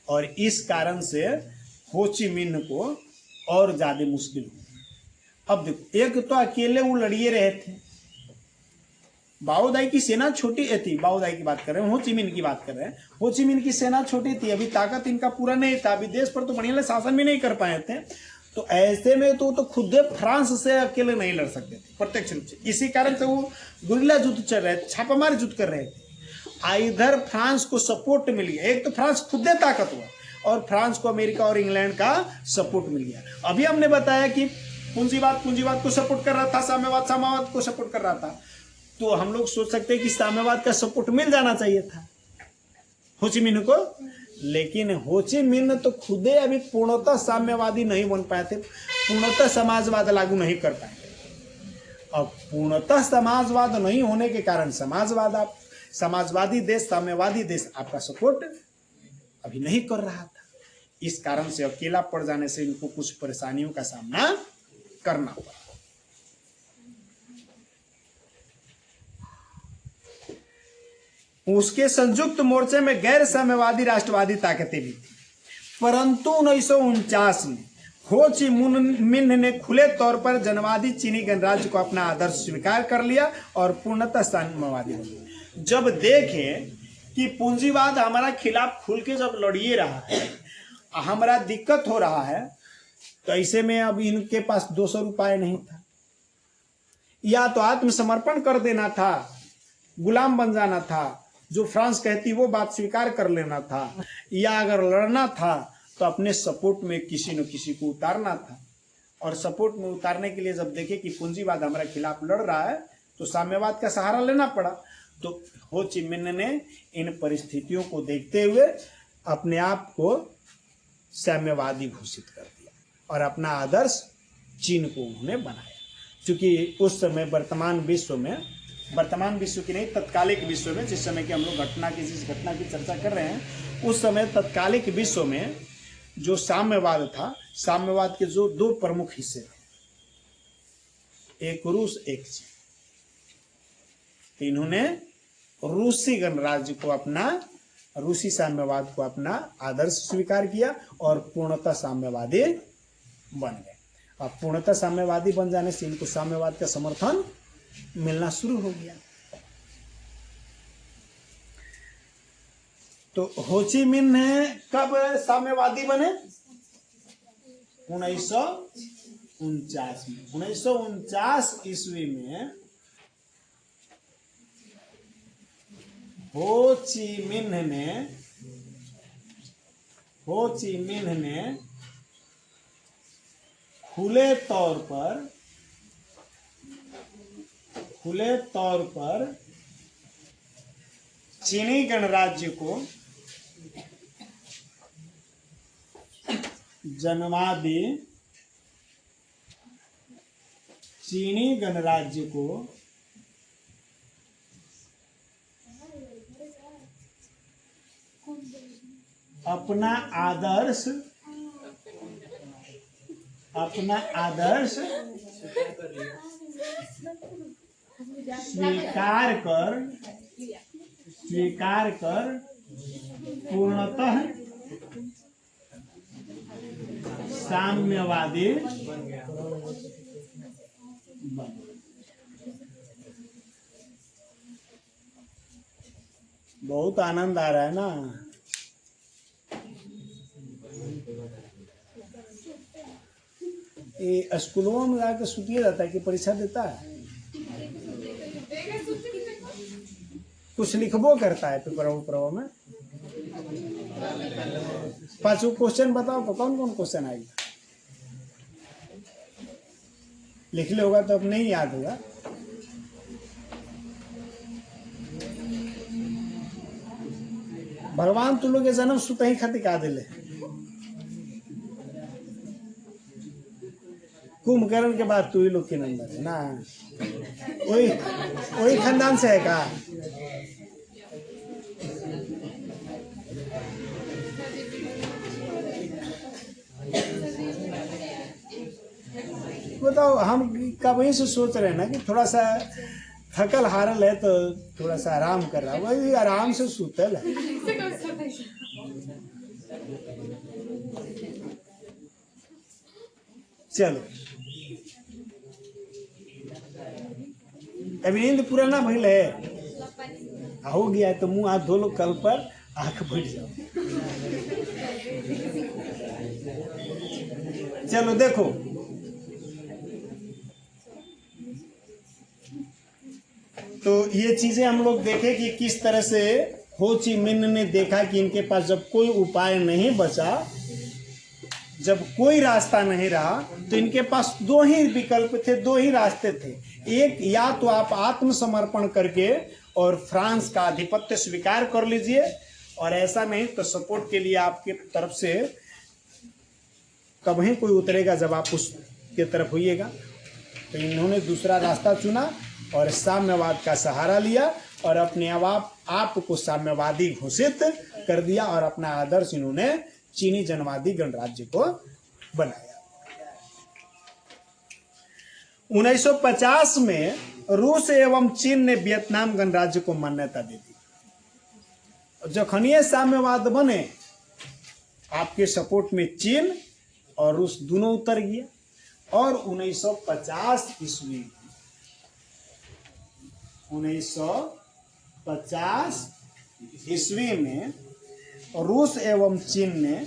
[SPEAKER 1] और इस कारण से हो ची मिन्ह को और ज्यादा मुश्किल हो। अब देखो, एक तो अकेले वो लड़िए रहे थे, बाओदाई की सेना छोटी थी, बाओदाई की बात कर रहे हैं, हो ची मिन्ह की बात कर रहे हैं। हो ची मिन्ह की सेना छोटी थी, अभी ताकत इनका पूरा नहीं था, अभी देश पर तो बढ़िया शासन भी नहीं कर पाए थे। तो ऐसे में तो खुद फ्रांस से अकेले नहीं लड़ सकते थे प्रत्यक्ष रूप से। इसी कारण से वो गुरिल्ला युद्ध चल रहे थे, छापामार युद्ध कर रहे थे। इधर फ्रांस को सपोर्ट मिल गया, एक तो फ्रांस खुद ताकत हुआ और फ्रांस को अमेरिका और इंग्लैंड का सपोर्ट मिल गया। अभी हमने बताया कि पूंजीवाद को सपोर्ट कर रहा था, साम्यवाद को सपोर्ट कर रहा था, तो हम लोग सोच सकते हैं कि साम्यवाद का सपोर्ट मिल जाना चाहिए था हो ची मिन्ह को। लेकिन हो ची मिन्ह तो खुदे अभी पूर्णतः साम्यवादी नहीं बन पाए थे, पूर्णतः समाजवाद लागू नहीं कर पाए। अब पूर्णतः समाजवाद नहीं होने के कारण समाजवादी देश, साम्यवादी देश आपका सपोर्ट अभी नहीं कर रहा था। इस कारण से अकेला पड़ जाने से इनको कुछ परेशानियों का सामना करना पड़ा। उसके संयुक्त मोर्चे में गैर साम्यवादी राष्ट्रवादी ताकतें भी थी। परंतु 1949 में हो ची मिन्ह ने खुले तौर पर जनवादी चीनी गणराज्य को अपना आदर्श स्वीकार कर लिया और पूर्णतः साम्यवादी हो गया। जब देखे कि पूंजीवाद हमारा खिलाफ खुल के जब लड़िए रहा है, हमारा दिक्कत हो रहा है, तो ऐसे में अब इनके पास 200 रुपये नहीं था, या तो आत्मसमर्पण कर देना था, गुलाम बन जाना था, जो फ्रांस कहती वो बात स्वीकार कर लेना था, या अगर लड़ना था तो अपने सपोर्ट में किसी न किसी को उतारना था। और सपोर्ट में उतारने के लिए जब देखे कि पूंजीवाद हमारे खिलाफ लड़ रहा है तो साम्यवाद का सहारा लेना पड़ा। तो हो ची मिन्ह ने इन परिस्थितियों को देखते हुए अपने आप को साम्यवादी घोषित कर दिया और अपना आदर्श चीन को उन्होंने बनाया। क्योंकि उस समय वर्तमान विश्व की नहीं, तत्कालिक विश्व में, जिस समय की हम लोग जिस घटना की चर्चा कर रहे हैं, उस समय तत्कालिक विश्व में जो साम्यवाद था, साम्यवाद के जो दो प्रमुख हिस्से थे, एक रूस एक चीन। तो इन्होंने रूसी गणराज्य को रूसी साम्यवाद को अपना आदर्श स्वीकार किया और पूर्णतः साम्यवादी बन गए। अब पूर्णतः साम्यवादी बन जाने से इनको साम्यवाद का समर्थन मिलना शुरू हो गया। तो हो ची मिन्ह कब साम्यवादी बने? 1949 में। 1949 ईस्वी में हो ची मिन्ह ने खुले तौर पर चीनी गणराज्य को चीनी गणराज्य को अपना आदर्श स्वीकार कर पूर्णतः साम्यवादी बन। बहुत आनंद आ रहा है ना। ये स्कूलों में जाकर सुतिया जाता है कि परीक्षा देता है, कुछ लिखबो करता है पेपर में। 5 क्वेश्चन बताओ तो कौन कौन क्वेश्चन आएगा? लिख ले होगा तो अब नहीं याद होगा। भगवान तू लोग के जन्म सुत ही खती का दिले। कुंभकर्ण के बाद तू ही लोग के नंबर है ना, वही खानदान से है का? बताओ, हम कभी से सोच रहे हैं ना कि थोड़ा सा थकल हारल है तो थोड़ा सा आराम कर रहा है, वही आराम से सुतल है। चलो, अभी नींद पूरा ना भइल है, हो गया तो मुंह हाथ धो लो, कल पर आंख बैठ जाओ। चलो देखो, तो ये चीजें हम लोग देखें कि किस तरह से हो ची मिन्ह ने देखा कि इनके पास जब कोई उपाय नहीं बचा, जब कोई रास्ता नहीं रहा, तो इनके पास 2 ही विकल्प थे, 2 ही रास्ते थे। एक, या तो आप आत्मसमर्पण करके और फ्रांस का आधिपत्य स्वीकार कर लीजिए, और ऐसा नहीं तो सपोर्ट के लिए आपके तरफ से कभी कोई उतरेगा जब आप उसके तरफ होइएगा। तो इन्होंने दूसरा रास्ता चुना और साम्यवाद का सहारा लिया और अपने आप को साम्यवादी घोषित कर दिया और अपना आदर्श इन्होंने चीनी जनवादी गणराज्य को बनाया। 1950 में रूस एवं चीन ने वियतनाम गणराज्य को मान्यता दे दी। जखन ये साम्यवाद बने आपके सपोर्ट में चीन और रूस दोनों उतर गया। और 1950 ईस्वी 1950 ईस्वी में रूस एवं चीन ने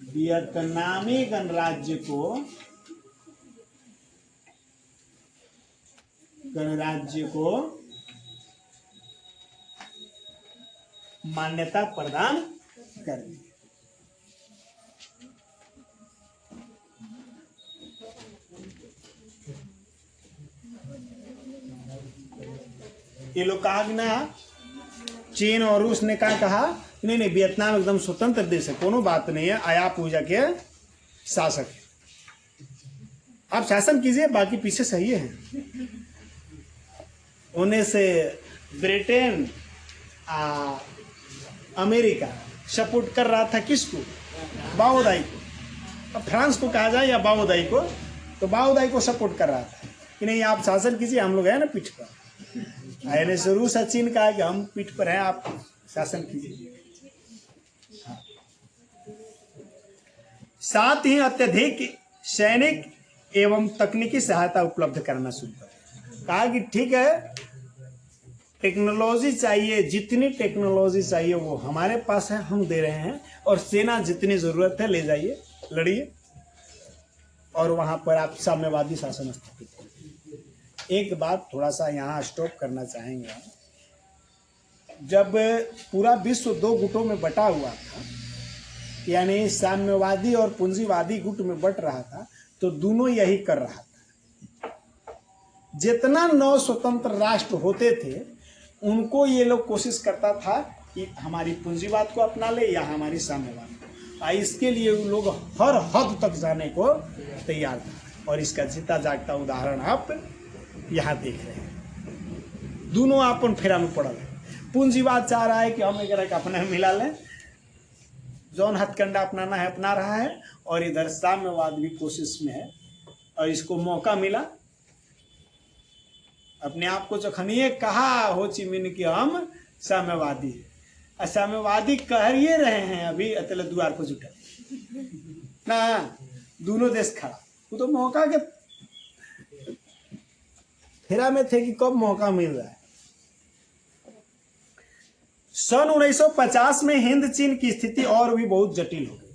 [SPEAKER 1] वियतनामी गणराज्य को मान्यता प्रदान कर दी। ये लोग कहा कि ना, चीन और रूस ने क्या कहा, नहीं नहीं वियतनाम एकदम स्वतंत्र देश है, कोनो बात नहीं है, आया पूजा के शासक है, आप शासन कीजिए, बाकी पीछे सही है। उन्हें से ब्रिटेन अमेरिका सपोर्ट कर रहा था किसको, बाओदाई को। अब फ्रांस को कहा जाए या बाओदाई को, तो बाओदाई को सपोर्ट कर रहा था कि नहीं आप शासन कीजिए, हम लोग हैं ना पीठ पर। आने से रूस और चीन कहा कि हम पीठ पर हैं, आप शासन कीजिए। साथ ही अत्यधिक सैनिक एवं तकनीकी सहायता उपलब्ध करना शुरू कर कहा कि ठीक है, टेक्नोलॉजी चाहिए, जितनी टेक्नोलॉजी चाहिए वो हमारे पास है, हम दे रहे हैं, और सेना जितनी जरूरत है ले जाइए, लड़िए, और वहां पर आप साम्यवादी शासन स्थापित करिए। एक बात थोड़ा सा यहाँ स्टॉप करना चाहेंगे, जब पूरा विश्व दो गुटों में बटा हुआ था, यानी साम्यवादी और पूंजीवादी गुट में बट रहा था, तो दोनों यही कर रहा था। जितना 9 स्वतंत्र राष्ट्र होते थे, उनको ये लोग कोशिश करता था कि हमारी पूंजीवाद को अपना ले या हमारी साम्यवाद को। इसके लिए वो लोग हर हद तक जाने को तैयार था, और इसका जीता जागता उदाहरण आप यहाँ देख रहे हैं। दोनों अपन फेरा में पड़ल है। पूंजीवाद चाह रहा है कि हम एक अपना मिला लें, जौन हथकंडा अपनाना है अपना रहा है, और इधर साम्यवाद भी कोशिश में है, और इसको मौका मिला। अपने आप को चखनिए कहा हो ची मिन कि हम साम्यवादी है, साम्यवादी कह ही रहे हैं अभी, अतले द्वार पर जुटा ना, दोनों देश खड़ा। वो तो मौका के फेरा में थे कि कब मौका मिल रहा है। सन 1950 में हिंद चीन की स्थिति और भी बहुत जटिल हो गई,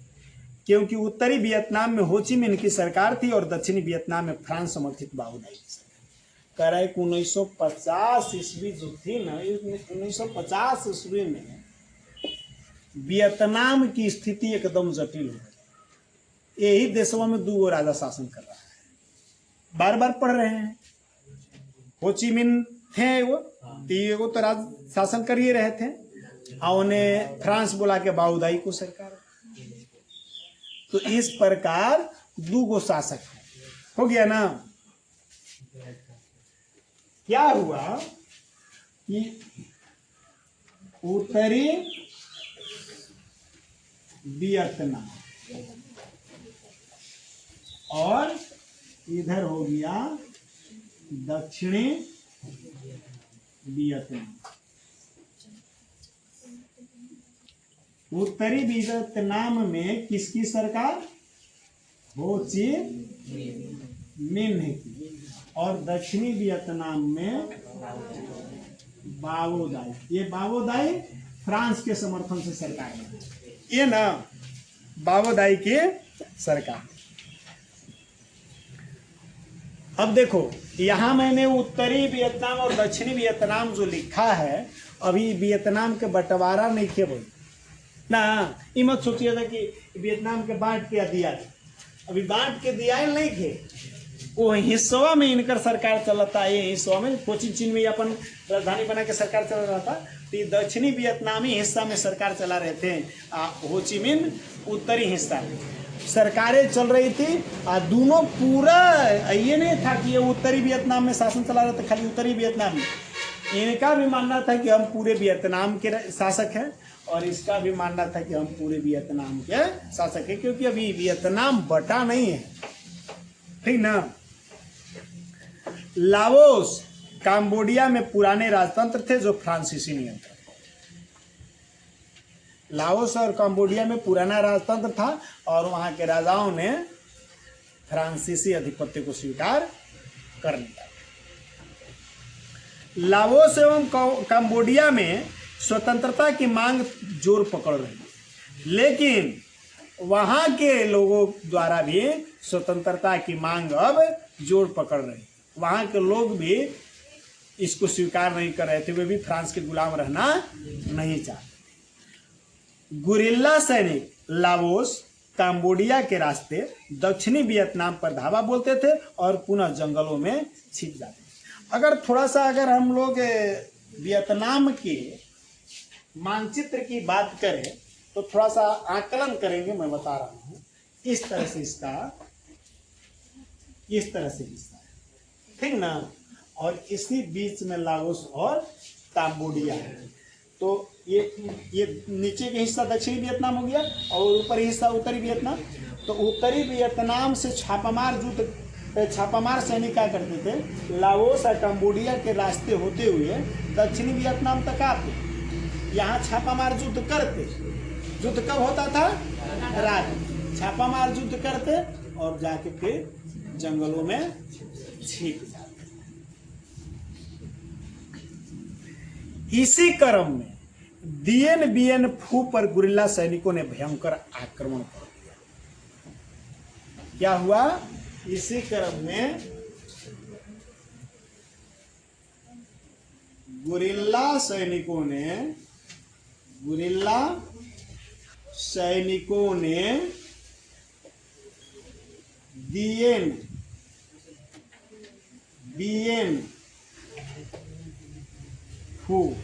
[SPEAKER 1] क्योंकि उत्तरी वियतनाम में हो ची मिन की सरकार थी और दक्षिणी वियतनाम में फ्रांस समर्थित बाओदाई की सरकार। कह रहा है कि 1950 ईस्वी जो थी ना, 1950 ईस्वी में वियतनाम की स्थिति एकदम जटिल हो गई। यही देशों में 2 राजा शासन कर रहा है, बार बार पढ़ रहे हैं। हो ची मिन थे वो तो राज शासन कर ही रहे थे, और उन्हें फ्रांस बुला के बाओदाई को सरकार। तो इस प्रकार 2 शासक हो गया ना। क्या हुआ कि उत्तरी वियतनाम और इधर हो गया दक्षिणी वियतनाम। उत्तरी वियतनाम में किसकी सरकार, हो ची मिन की, और दक्षिणी वियतनाम में बाओदाई। ये बाओदाई फ्रांस के समर्थन से सरकार बनी, ये ना बाओदाई की सरकार। अब देखो यहां मैंने उत्तरी वियतनाम और दक्षिणी वियतनाम जो लिखा है, अभी वियतनाम के बंटवारा नहीं किया भाई ना। ये मत सोचिए था कि वियतनाम के बांट के दिया, अभी बांट के दिया नहीं थे, वो हिस्सा में इनकर सरकार चलता है। ये हिस्सा में कोचिन चीन में अपन राजधानी बना के सरकार चल रहा था, तो दक्षिणी वियतनामी हिस्सा में सरकार चला रहे थे, हो ची मिन उत्तरी हिस्सा में सरकारें चल रही थी। दोनों पूरा ये नहीं था कि ये उत्तरी वियतनाम में शासन चला रहे थे खाली उत्तरी वियतनाम में, इनका भी मानना था कि हम पूरे वियतनाम के शासक हैं, और इसका भी मानना था कि हम पूरे वियतनाम के शासक हैं, क्योंकि अभी वियतनाम बटा नहीं है। ठीक ना। लाओस कंबोडिया में पुराने राजतंत्र थे जो फ्रांसीसी नियंत्रण। लाओस और कंबोडिया में पुराना राजतंत्र था और वहां के राजाओं ने फ्रांसीसी अधिपत्य को स्वीकार कर लिया। लाओस एवं कंबोडिया में स्वतंत्रता की मांग जोर पकड़ रही, लेकिन वहां के लोगों द्वारा भी स्वतंत्रता की मांग अब जोर पकड़ रही। वहां के लोग भी इसको स्वीकार नहीं कर रहे थे, वे भी फ्रांस के गुलाम रहना नहीं चाहते। गुरिल्ला सैनिक लाओस कंबोडिया के रास्ते दक्षिणी वियतनाम पर धावा बोलते थे और पुनः जंगलों में छिप जाते थे। अगर हम लोग वियतनाम के मानचित्र की बात करें तो थोड़ा सा आकलन करेंगे, मैं बता रहा हूँ। इस तरह से हिस्सा है, ठीक ना। और इसी बीच में लाओस और कंबोडिया है। तो ये नीचे के हिस्सा दक्षिणी वियतनाम हो गया और ऊपरी हिस्सा उत्तरी वियतनाम। तो उत्तरी वियतनाम से छापामार सैनिक क्या करते थे, लाओस और कंबोडिया के रास्ते होते हुए दक्षिणी वियतनाम तक आते, यहाँ छापामार युद्ध करते। युद्ध कब होता था? रात। छापामार युद्ध करते और जाके फिर जंगलों में छिप जाते। इसी क्रम में दिएन बिएन फू पर गुरिल्ला सैनिकों ने भयंकर आक्रमण कर दिया। क्या हुआ? इसी क्रम में गुरिल्ला सैनिकों ने दिएन बिएन फू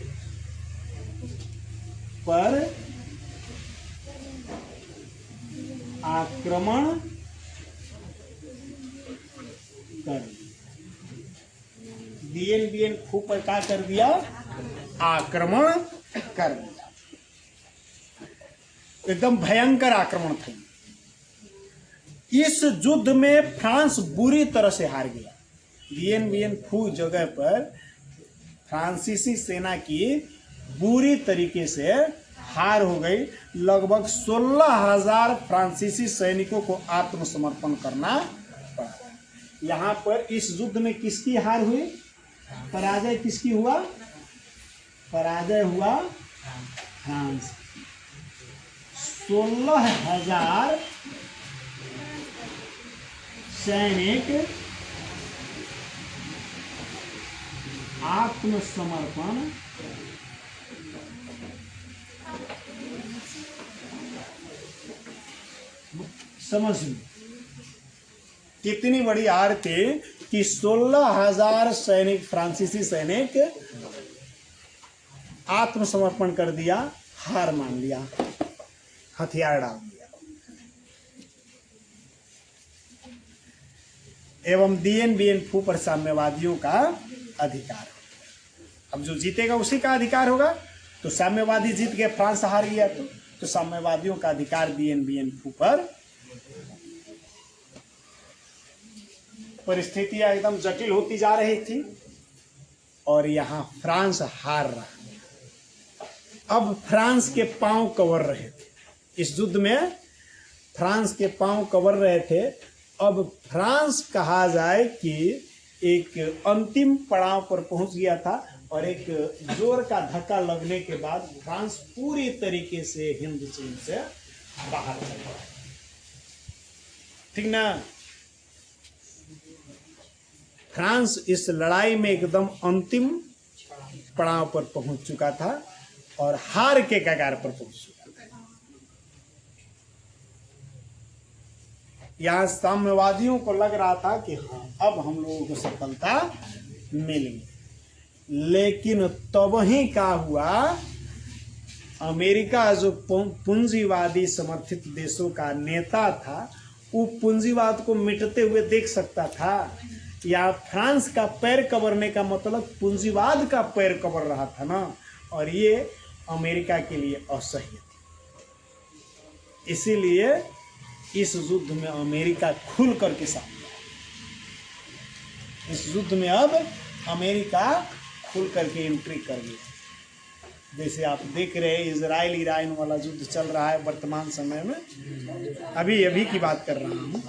[SPEAKER 1] पर आक्रमण कर दिएन बिएन फू पर क्या कर दिया? आक्रमण कर दिया। एकदम भयंकर आक्रमण था। इस युद्ध में फ्रांस बुरी तरह से हार गया। दिएन बिएन फू जगह पर फ्रांसीसी सेना की बुरी तरीके से हार हो गई। लगभग 16,000 फ्रांसीसी सैनिकों को आत्मसमर्पण करना पड़ा। यहाँ पर इस युद्ध में किसकी हार हुई? पराजय किसकी हुआ? पराजय हुआ फ्रांस। 16,000 सैनिक आत्मसमर्पण समझ लो कितनी बड़ी हार थी कि 16,000 सैनिक, फ्रांसीसी सैनिक आत्मसमर्पण कर दिया, हार मान लिया, हथियार डाल दिया। एवं दिएन बिएन फू पर साम्यवादियों का अधिकार हो। अब जो जीतेगा उसी का अधिकार होगा। तो साम्यवादी जीत गए, फ्रांस हार गया, तो साम्यवादियों का अधिकार दिएन बिएन फू पर। परिस्थितियां एकदम जटिल होती जा रही थी और यहाँ फ्रांस हार रहा। अब फ्रांस के पांव कवर रहे थे। इस युद्ध में फ्रांस के पांव कवर रहे थे। अब फ्रांस कहा जाए कि एक अंतिम पड़ाव पर पहुंच गया था और एक जोर का धक्का लगने के बाद फ्रांस पूरी तरीके से हिंद चीन से बाहर हो गया। ठीक ना। फ्रांस इस लड़ाई में एकदम अंतिम पड़ाव पर पहुंच चुका था और हार के कगार पर पहुंच चुका था। यहां साम्यवादियों को लग रहा था कि हाँ, अब हम लोगों को सफलता मिल गई। लेकिन तब ही क्या हुआ, अमेरिका जो पूंजीवादी समर्थित देशों का नेता था, वो पूंजीवाद को मिटते हुए देख सकता था। या फ्रांस का पैर कबरने का मतलब पूंजीवाद का पैर कबर रहा था ना, और ये अमेरिका के लिए असह्य था। इसीलिए इस युद्ध में अमेरिका खुल करके सामने आया। इस युद्ध में अब अमेरिका खुल करके एंट्री कर गई। जैसे आप देख रहे हैं इजराइल ईरान वाला युद्ध चल रहा है वर्तमान समय में, अभी की बात कर रहा हूँ।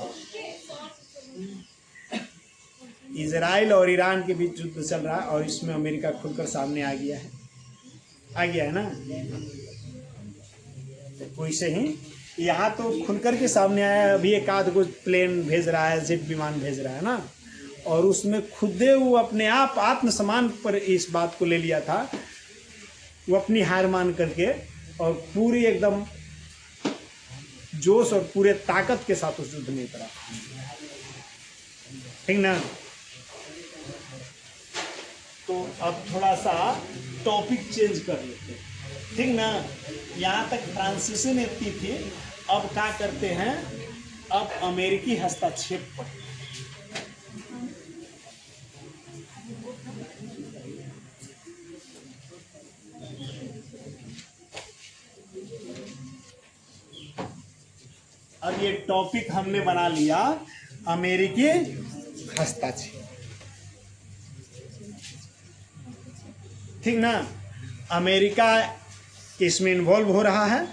[SPEAKER 1] इजराइल और ईरान के बीच युद्ध चल रहा है और इसमें अमेरिका खुलकर सामने आ गया है ना। तो वैसे ही यहाँ तो खुलकर के सामने आया है। अभी एक आध को प्लेन भेज रहा है, जेट विमान भेज रहा है ना, और उसमें खुदे वो अपने आप आत्मसम्मान पर इस बात को ले लिया था, वो अपनी हार मान करके और पूरी एकदम जोश और पूरे ताकत के साथ उस युद्ध में उतरा। ठीक ना। तो अब थोड़ा सा टॉपिक चेंज कर लेते हैं, ठीक ना। यहाँ तक फ्रांसीसी नीति थी, अब क्या करते हैं, अब अमेरिकी हस्तक्षेप पर। अब ये टॉपिक हमने बना लिया अमेरिकी हस्तक्षेप, ठीक ना। अमेरिका इसमें इन्वॉल्व हो रहा है।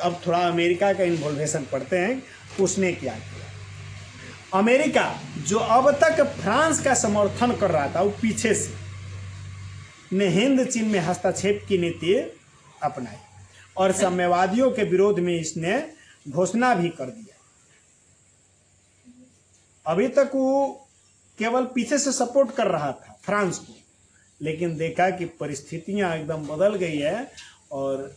[SPEAKER 1] अब थोड़ा अमेरिका का इन्वॉल्वेशन पढ़ते हैं, उसने क्या किया। अमेरिका जो अब तक फ्रांस का समर्थन कर रहा था, वो पीछे से ने हिंद चीन में हस्तक्षेप की नीति अपनाई और साम्यवादियों के विरोध में इसने घोषणा भी कर दिया। अभी तक वो केवल पीछे से सपोर्ट कर रहा था फ्रांस को, लेकिन देखा कि परिस्थितियां एकदम बदल गई है और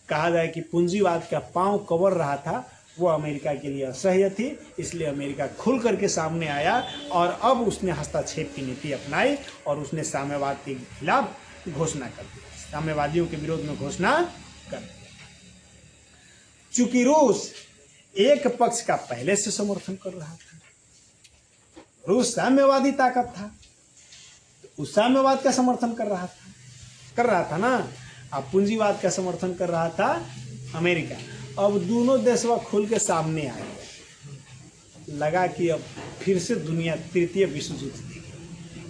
[SPEAKER 1] कहा जाए कि पूंजीवाद का पांव कवर रहा था, वो अमेरिका के लिए असह्य थी। इसलिए अमेरिका खुल करके सामने आया और अब उसने हस्तक्षेप की नीति अपनाई और उसने साम्यवाद के खिलाफ घोषणा कर दी, साम्यवादियों के विरोध में घोषणा कर दी। चूंकि रूस एक पक्ष का पहले से समर्थन कर रहा था, रूस साम्यवादी ताकत था, तो उस साम्यवाद का समर्थन कर रहा था ना। अब पूंजीवाद का समर्थन कर रहा था अमेरिका। अब दोनों देशवा खुल के सामने आ गए। लगा कि अब फिर से दुनिया तृतीय विश्व युद्ध देगी,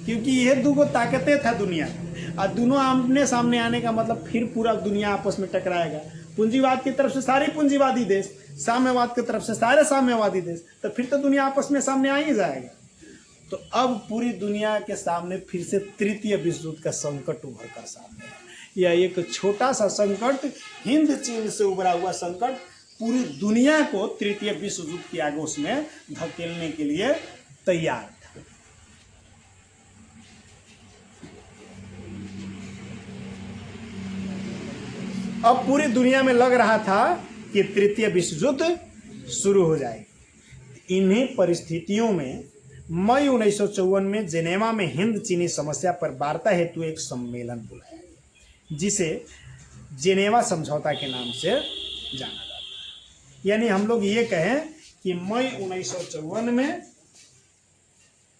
[SPEAKER 1] क्योंकि यह दो ताकतें था दुनिया में, और दोनों आमने सामने आने का मतलब फिर पूरा दुनिया आपस में टकराएगा। पूंजीवाद की तरफ से सारे पूंजीवादी देश, साम्यवाद की तरफ से सारे साम्यवादी देश, तो फिर तो दुनिया आपस में सामने आ ही जाएगा। तो अब पूरी दुनिया के सामने फिर से तृतीय विश्व युद्ध का संकट उभर कर सामने है। यह एक छोटा सा संकट, हिंद चीन से उभरा हुआ संकट, पूरी दुनिया को तृतीय विश्व युद्ध की आगोश में धकेलने के लिए तैयार था। अब पूरी दुनिया में लग रहा था कि तृतीय विश्व युद्ध शुरू हो जाएगी। इन्हीं परिस्थितियों में मई 1954 में जेनेवा में हिंद चीनी समस्या पर वार्ता हेतु एक सम्मेलन बुलाया, जिसे जेनेवा समझौता के नाम से जाना जाता है। यानी हम लोग ये कहें कि मई 1954 में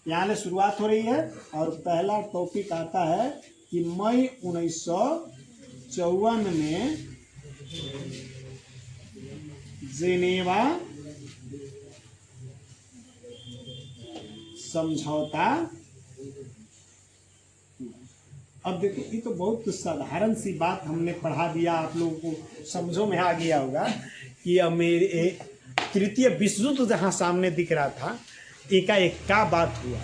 [SPEAKER 1] यहाँ से शुरुआत हो रही है और पहला टॉपिक आता है कि मई 1954 में जेनेवा समझौता। अब देखो, ये तो बहुत साधारण सी बात हमने पढ़ा दिया, आप लोगों को समझो में आ गया होगा कि तृतीय विश्व युद्ध जहां सामने दिख रहा था, एकाएक क्या बात हुआ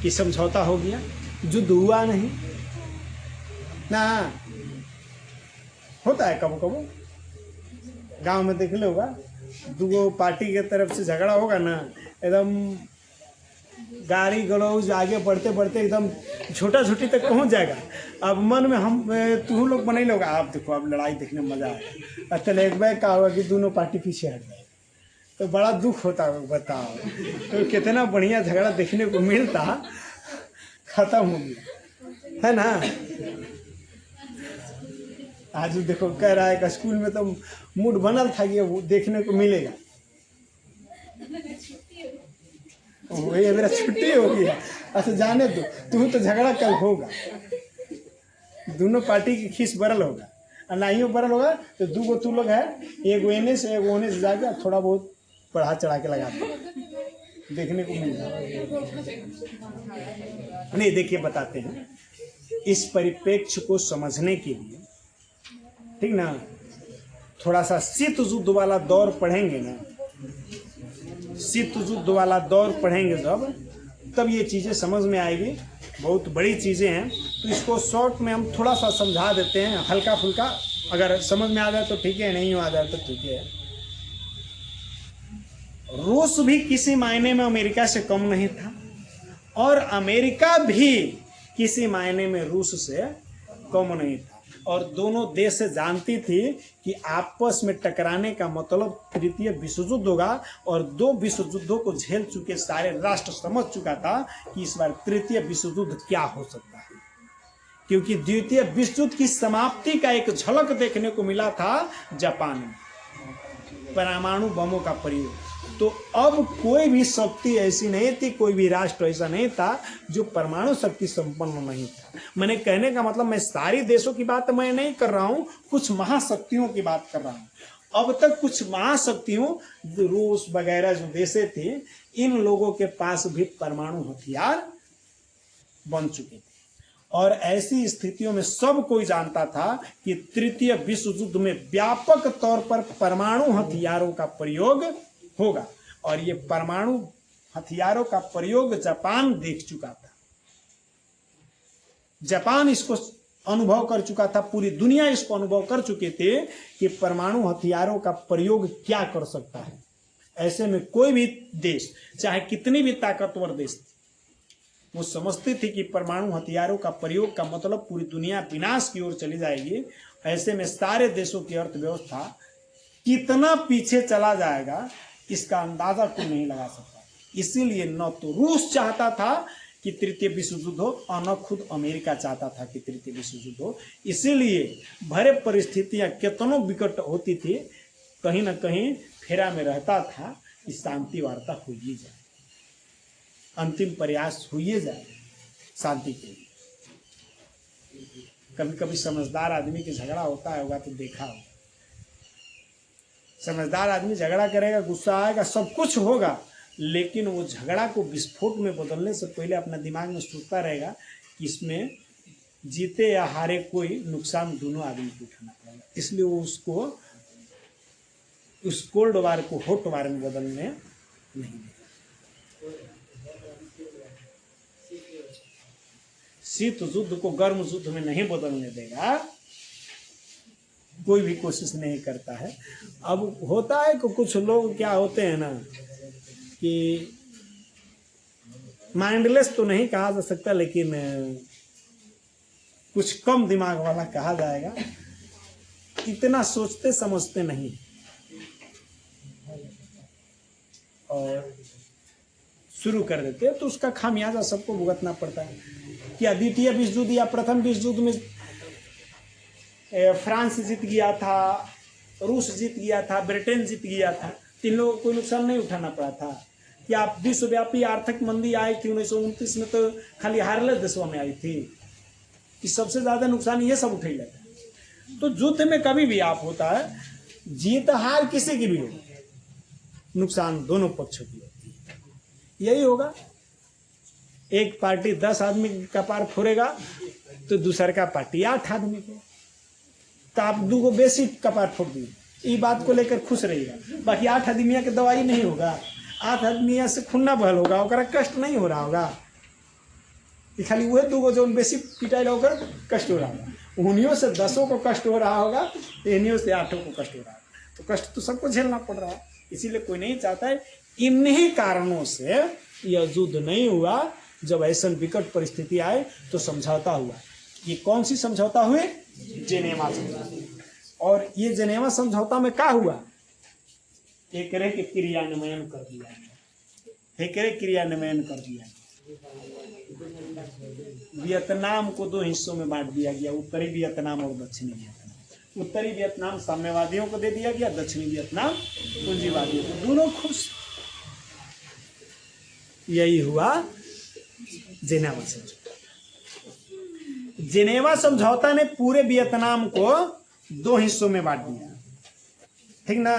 [SPEAKER 1] कि समझौता हो गया, युद्ध हुआ नहीं ना। होता है कबो कबो, गांव में देख लो होगा, दो पार्टी के तरफ से झगड़ा होगा ना, एकदम गाड़ी गलौज आगे बढ़ते बढ़ते एकदम छोटा छोटी तक पहुंच जाएगा। अब मन में हम तुम लोग बने लोग, आप देखो अब लड़ाई देखने में मजा आएगा। अच्छा एक बैग का होगा कि दोनों पार्टी पीछे हट जाए, तो बड़ा दुख होता है। बताओ तो कितना बढ़िया झगड़ा देखने को मिलता, खत्म हो गया है ना। आज देखो कह रहा है कि स्कूल में तो मूड बनल था कि वो देखने को मिलेगा, वही मेरा छुट्टी हो गया। अच्छा जाने दो, तू तो झगड़ा कल होगा, दोनों पार्टी की खीस बरल होगा, और नहीं बरल होगा तो दो तू लोग है, एक एने से एक ओने से जाके थोड़ा बहुत बढ़ा चढ़ा के लगा दो। देखने को मिल रहा है। नहीं, देखिए बताते हैं, इस परिप्रेक्ष्य को समझने के लिए, ठीक ना, थोड़ा सा शीत युद्ध वाला दौर पढ़ेंगे ना, शीत युद्ध वाला दौर पढ़ेंगे तब ये चीज़ें समझ में आएगी। बहुत बड़ी चीज़ें हैं, तो इसको शॉर्ट में हम थोड़ा सा समझा देते हैं, हल्का फुल्का। अगर समझ में आ जाए तो ठीक है, नहीं आ जाए तो ठीक है। रूस भी किसी मायने में अमेरिका से कम नहीं था, और अमेरिका भी किसी मायने में रूस से कम नहीं था, और दोनों देश जानती थी कि आपस में टकराने का मतलब तृतीय विश्व युद्ध होगा, और 2 विश्व युद्धों को झेल चुके सारे राष्ट्र समझ चुका था कि इस बार तृतीय विश्व युद्ध क्या हो सकता है, क्योंकि द्वितीय विश्व युद्ध की समाप्ति का एक झलक देखने को मिला था जापान में, परमाणु बमों का प्रयोग। तो अब कोई भी शक्ति ऐसी नहीं थी, कोई भी राष्ट्र ऐसा नहीं था जो परमाणु शक्ति संपन्न नहीं था। मैंने कहने का मतलब, मैं सारी देशों की बात मैं नहीं कर रहा हूं, कुछ महाशक्तियों की बात कर रहा हूं। अब तक कुछ महाशक्तियों, रूस वगैरह जो देशे थे, इन लोगों के पास भी परमाणु हथियार बन चुके थे, और ऐसी स्थितियों में सब कोई जानता था कि तृतीय विश्व युद्ध में व्यापक तौर पर परमाणु हथियारों का प्रयोग होगा, और ये परमाणु हथियारों का प्रयोग जापान देख चुका था। जापान इसको अनुभव कर चुका था, पूरी दुनिया इसको अनुभव कर चुके थे कि परमाणु हथियारों का प्रयोग क्या कर सकता है। ऐसे में कोई भी देश, चाहे कितनी भी ताकतवर देश थी, वो समझती थी कि परमाणु हथियारों का प्रयोग का मतलब पूरी दुनिया विनाश की ओर चली जाएगी। ऐसे में सारे देशों की अर्थव्यवस्था कितना पीछे चला जाएगा, इसका अंदाजा कोई नहीं लगा सकता। इसीलिए न तो रूस चाहता था कि तृतीय विश्व युद्ध हो, और न खुद अमेरिका चाहता था कि तृतीय विश्व युद्ध हो। इसीलिए भरे परिस्थितियां कितनों विकट होती थी, कहीं न कहीं फेरा में रहता था कि शांति वार्ता हो ही जाए, अंतिम प्रयास हो ही जाए शांति के लिए। कभी कभी समझदार आदमी की झगड़ा होता होगा तो देखा होगा, समझदार आदमी झगड़ा करेगा, गुस्सा आएगा, सब कुछ होगा, लेकिन वो झगड़ा को विस्फोट में बदलने से पहले अपना दिमाग में सोचता रहेगा कि इसमें जीते या हारे कोई नुकसान दोनों आदमी को उठाना पड़ेगा। इसलिए वो उसको उस कोल्ड वार को हॉट वार में बदलने नहीं देगा। शीत युद्ध को गर्म युद्ध में नहीं बदलने देगा, कोई भी कोशिश नहीं करता है। अब होता है कि कुछ लोग क्या होते हैं ना, कि माइंडलेस तो नहीं कहा जा सकता, लेकिन कुछ कम दिमाग वाला कहा जाएगा, इतना सोचते समझते नहीं, और शुरू कर देते हैं, तो उसका खामियाजा सबको भुगतना पड़ता है। क्या द्वितीय विश्व युद्ध या प्रथम विश्व युद्ध में फ्रांस जीत गया था, रूस जीत गया था, ब्रिटेन जीत गया था, तीन लोगों को कोई नुकसान नहीं उठाना पड़ा था? क्या विश्वव्यापी आर्थिक मंदी आई थी 1929 में, तो खाली हारले देशों में आई थी कि सबसे ज्यादा नुकसान ये सब उठे जाता है? तो युद्ध में कभी भी आप होता है, जीत हार किसी की भी हो, नुकसान दोनों पक्षों की होती है। यही होगा, एक पार्टी 10 आदमी का कपार फोड़ेगा तो दूसर का पार्टी 8 आदमी के, तो आप दो को बेसी कपार फोड़ दी, ये बात को लेकर खुश रहिएगा। बाकी 8 आदमिया के दवाई नहीं होगा, 8 आदमिया से खून ना बहल होगा, ओकरा कष्ट नहीं हो रहा होगा, खाली वही 2 जो बेसी पिटाई होकर कष्ट हो रहा होगा। उन्हीं से 10 को कष्ट हो रहा होगा, इन्हीं से 8 को कष्ट हो रहा होगा, तो कष्ट तो सबको झेलना पड़ रहा है। इसीलिए कोई नहीं चाहता है। इन्हीं कारणों से यह युद्ध नहीं हुआ। जब ऐसा विकट परिस्थिति आए तो समझौता हुआ। ये कौन सी समझौता हुए? जेनेवा समझौता। और ये जेनेवा समझौता में क्या हुआ? एक रे के क्रियान्वयन कर दिया, एक रे क्रियान्वयन कर दिया। वियतनाम को 2 हिस्सों में बांट दिया गया, उत्तरी वियतनाम और दक्षिणी वियतनाम। उत्तरी वियतनाम साम्यवादियों को दे दिया गया, दक्षिणी वियतनाम पूंजीवादियों को। दोनों खुश। यही हुआ जेनेवा समझौता। जेनेवा समझौता ने पूरे वियतनाम को 2 हिस्सों में बांट दिया, ठीक ना।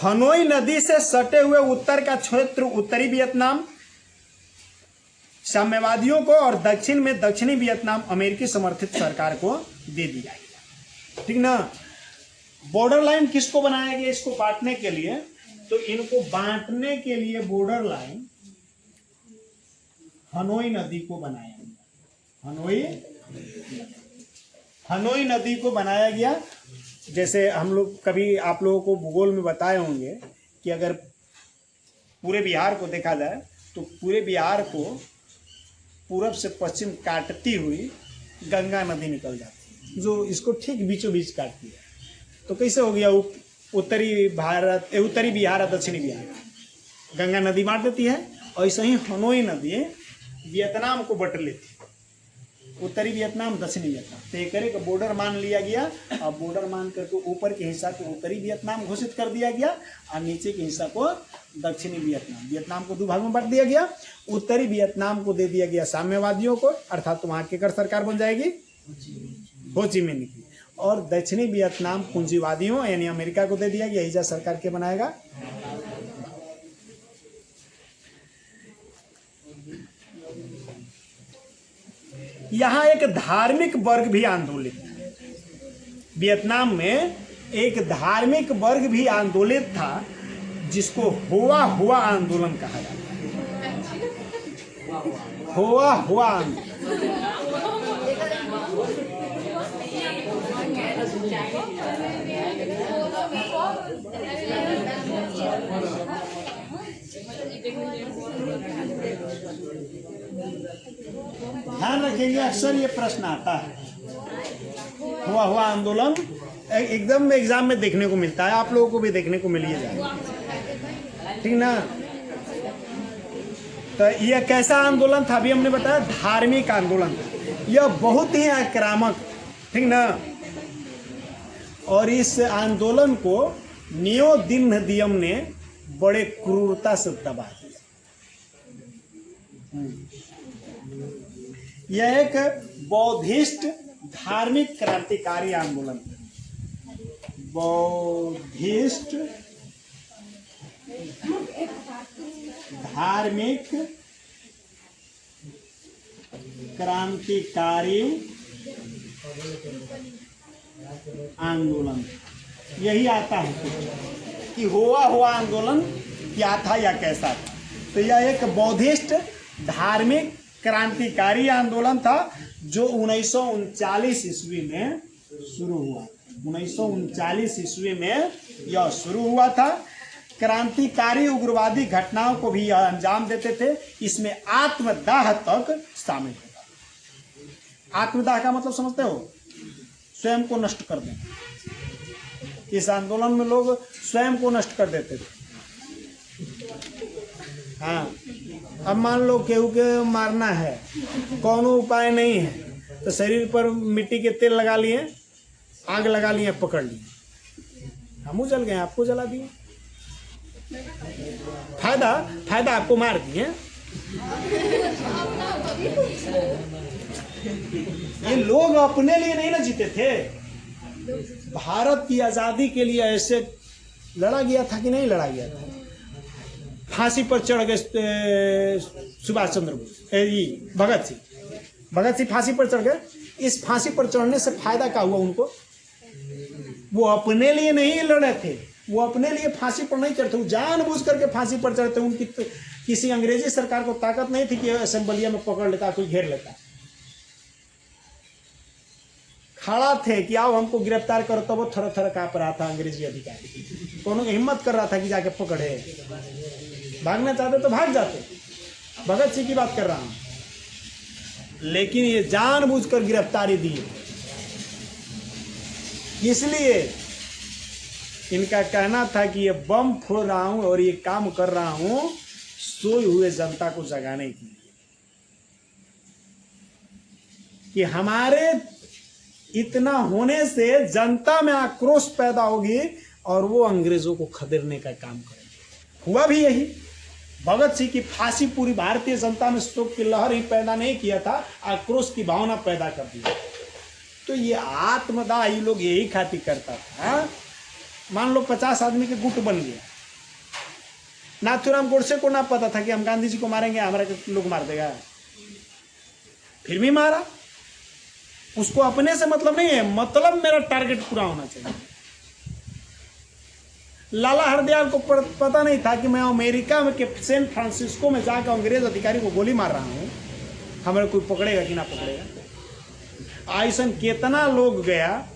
[SPEAKER 1] हनोई नदी से सटे हुए उत्तर का क्षेत्र उत्तरी वियतनाम साम्यवादियों को और दक्षिण में दक्षिणी वियतनाम अमेरिकी समर्थित सरकार को दे दिया गया। ठीक ना। बॉर्डर लाइन किसको बनाया गया इसको बांटने के लिए? तो इनको बांटने के लिए बॉर्डर लाइन हनोई नदी को बनाया गया। हनोई नदी को बनाया गया। जैसे हम लोग कभी आप लोगों को भूगोल में बताए होंगे कि अगर पूरे बिहार को देखा जाए तो पूरे बिहार को पूरब से पश्चिम काटती हुई गंगा नदी निकल जाती है, जो इसको ठीक बीचों बीच काटती है। तो कैसे हो गया उत्तरी बिहार और दक्षिणी बिहार, गंगा नदी बांट देती है। और ऐसे ही हनोई नदी वियतनाम को बट लेती है, उत्तरी वियतनाम दक्षिणी वियतनाम। तो एक का बॉर्डर मान लिया गया और बॉर्डर मान करके ऊपर के हिस्सा को उत्तरी वियतनाम घोषित कर दिया गया और नीचे के हिस्सा को दक्षिणी वियतनाम को दो भाग में बांट दिया गया। उत्तरी वियतनाम को दे दिया गया साम्यवादियों को, अर्थात वहां की सरकार बन जाएगी हो ची मिन्ह की, और दक्षिणी वियतनाम पूंजीवादियों यानी अमेरिका को दे दिया गया। यही सरकार के बनाएगा। यहाँ एक धार्मिक वर्ग भी आंदोलित था। वियतनाम में एक धार्मिक वर्ग भी आंदोलित था जिसको हुआ हुआ आंदोलन कहा जाता है। हुआ हुआ आंदोलन। ध्यान रखेंगे, अक्सर ये प्रश्न आता है। हुआ हुआ आंदोलन एकदम एग्जाम में देखने को मिलता है, आप लोगों को भी देखने को मिल ही जाएगा। ठीक ना। तो यह कैसा आंदोलन था? अभी हमने बताया धार्मिक आंदोलन था। यह बहुत ही आक्रामक, ठीक ना। और इस आंदोलन को नियो दिन दियम ने बड़े क्रूरता से दबा दिया। यह एक बौद्धिस्ट धार्मिक क्रांतिकारी आंदोलन है। बौद्धिस्ट धार्मिक क्रांतिकारी आंदोलन, यही आता है कि हुआ हुआ आंदोलन क्या था या कैसा था। तो यह एक बौद्धिस्ट धार्मिक क्रांतिकारी आंदोलन था जो 1939 ईस्वी में शुरू हुआ। 1939 ईस्वी में यह शुरू हुआ था। क्रांतिकारी उग्रवादी घटनाओं को भी यह अंजाम देते थे। इसमें आत्मदाह तक शामिल होता। आत्मदाह का मतलब समझते हो? स्वयं को नष्ट कर देना। इस आंदोलन में लोग स्वयं को नष्ट कर देते थे। हाँ, अब मान लो केहू के मारना है, कौनो उपाय नहीं है, तो शरीर पर मिट्टी के तेल लगा लिए, आग लगा लिए, पकड़ लिए, हम जल गए, आपको जला दिए। फायदा आपको मार दिए। ये लोग अपने लिए नहीं ना जीते थे। भारत की आजादी के लिए ऐसे लड़ा गया था कि नहीं लड़ा गया था। फांसी पर चढ़ गए सुभाष चंद्र बोस, भगत सिंह फांसी पर चढ़ गए। इस फांसी पर चढ़ने से फायदा क्या हुआ उनको? वो अपने लिए नहीं लड़े थे, वो अपने लिए फांसी पर नहीं चढ़ते, वो जानबूझ करके फांसी पर चढ़ते। उनकी किसी अंग्रेजी सरकार को ताकत नहीं थी कि असेंबलिया में पकड़ लेता, कोई घेर लेता। खड़ा थे कि आओ हमको गिरफ्तार करो, तो वो थर थर कांप रहा था अंग्रेजी अधिकारी। कौन हिम्मत कर रहा था कि जाके पकड़े। भागना चाहते तो भाग जाते। भगत सिंह की बात कर रहा हूं, लेकिन ये जानबूझकर गिरफ्तारी दी। इसलिए इनका कहना था कि ये बम फोड़ रहा हूं और ये काम कर रहा हूं सोए हुए जनता को जगाने के लिए, कि हमारे इतना होने से जनता में आक्रोश पैदा होगी और वो अंग्रेजों को खदेड़ने का काम करेंगे। हुआ भी यही। भगत सिंह की फांसी पूरी भारतीय जनता में शोक की लहर ही पैदा नहीं किया था, आक्रोश की भावना पैदा कर दिया। तो ये आत्मदाह ये लोग यही खातिर करता था। मान लो 50 आदमी के गुट बन गया, नाथूराम गोडसे को ना पता था कि हम गांधी जी को मारेंगे, हमारा लोग मार देगा, फिर भी मारा। उसको अपने से मतलब नहीं है, मतलब मेरा टारगेट पूरा होना चाहिए। लाला हरदयाल को पता नहीं था कि मैं अमेरिका में के सैन फ्रांसिस्को में जाकर अंग्रेज अधिकारी को गोली मार रहा हूं, हमें कोई पकड़ेगा कि ना पकड़ेगा। ऐसा कितना लोग गया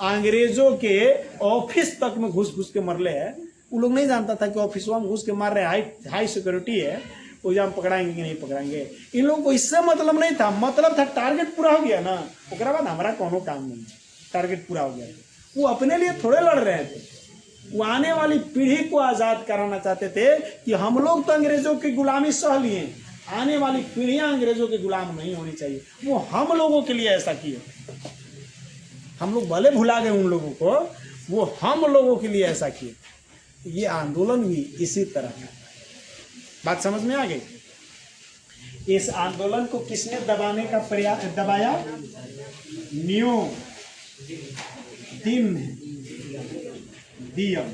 [SPEAKER 1] अंग्रेजों के ऑफिस तक में घुस घुस के मरले है। वो लोग नहीं जानता था कि ऑफिस में घुस के मार रहे, हाई सिक्योरिटी है, वो जब पकड़ाएंगे कि नहीं पकड़ाएंगे। इन लोगों को इससे मतलब नहीं था, मतलब था टारगेट पूरा हो गया ना, उसके बाद हमारा कोनो काम नहीं है, टारगेट पूरा हो गया। वो अपने लिए थोड़े लड़ रहे थे, वो आने वाली पीढ़ी को आजाद कराना चाहते थे कि हम लोग तो अंग्रेजों की गुलामी सह लिए, आने वाली पीढ़ियां अंग्रेजों के गुलाम नहीं होनी चाहिए। वो हम लोगों के लिए ऐसा किए, हम लोग भले भुला गए उन लोगों को, वो हम लोगों के लिए ऐसा किए। ये आंदोलन भी इसी तरह का। बात समझ में आ गई? इस आंदोलन को किसने दबाने का प्रयास दबाया? न्यू दिन दियम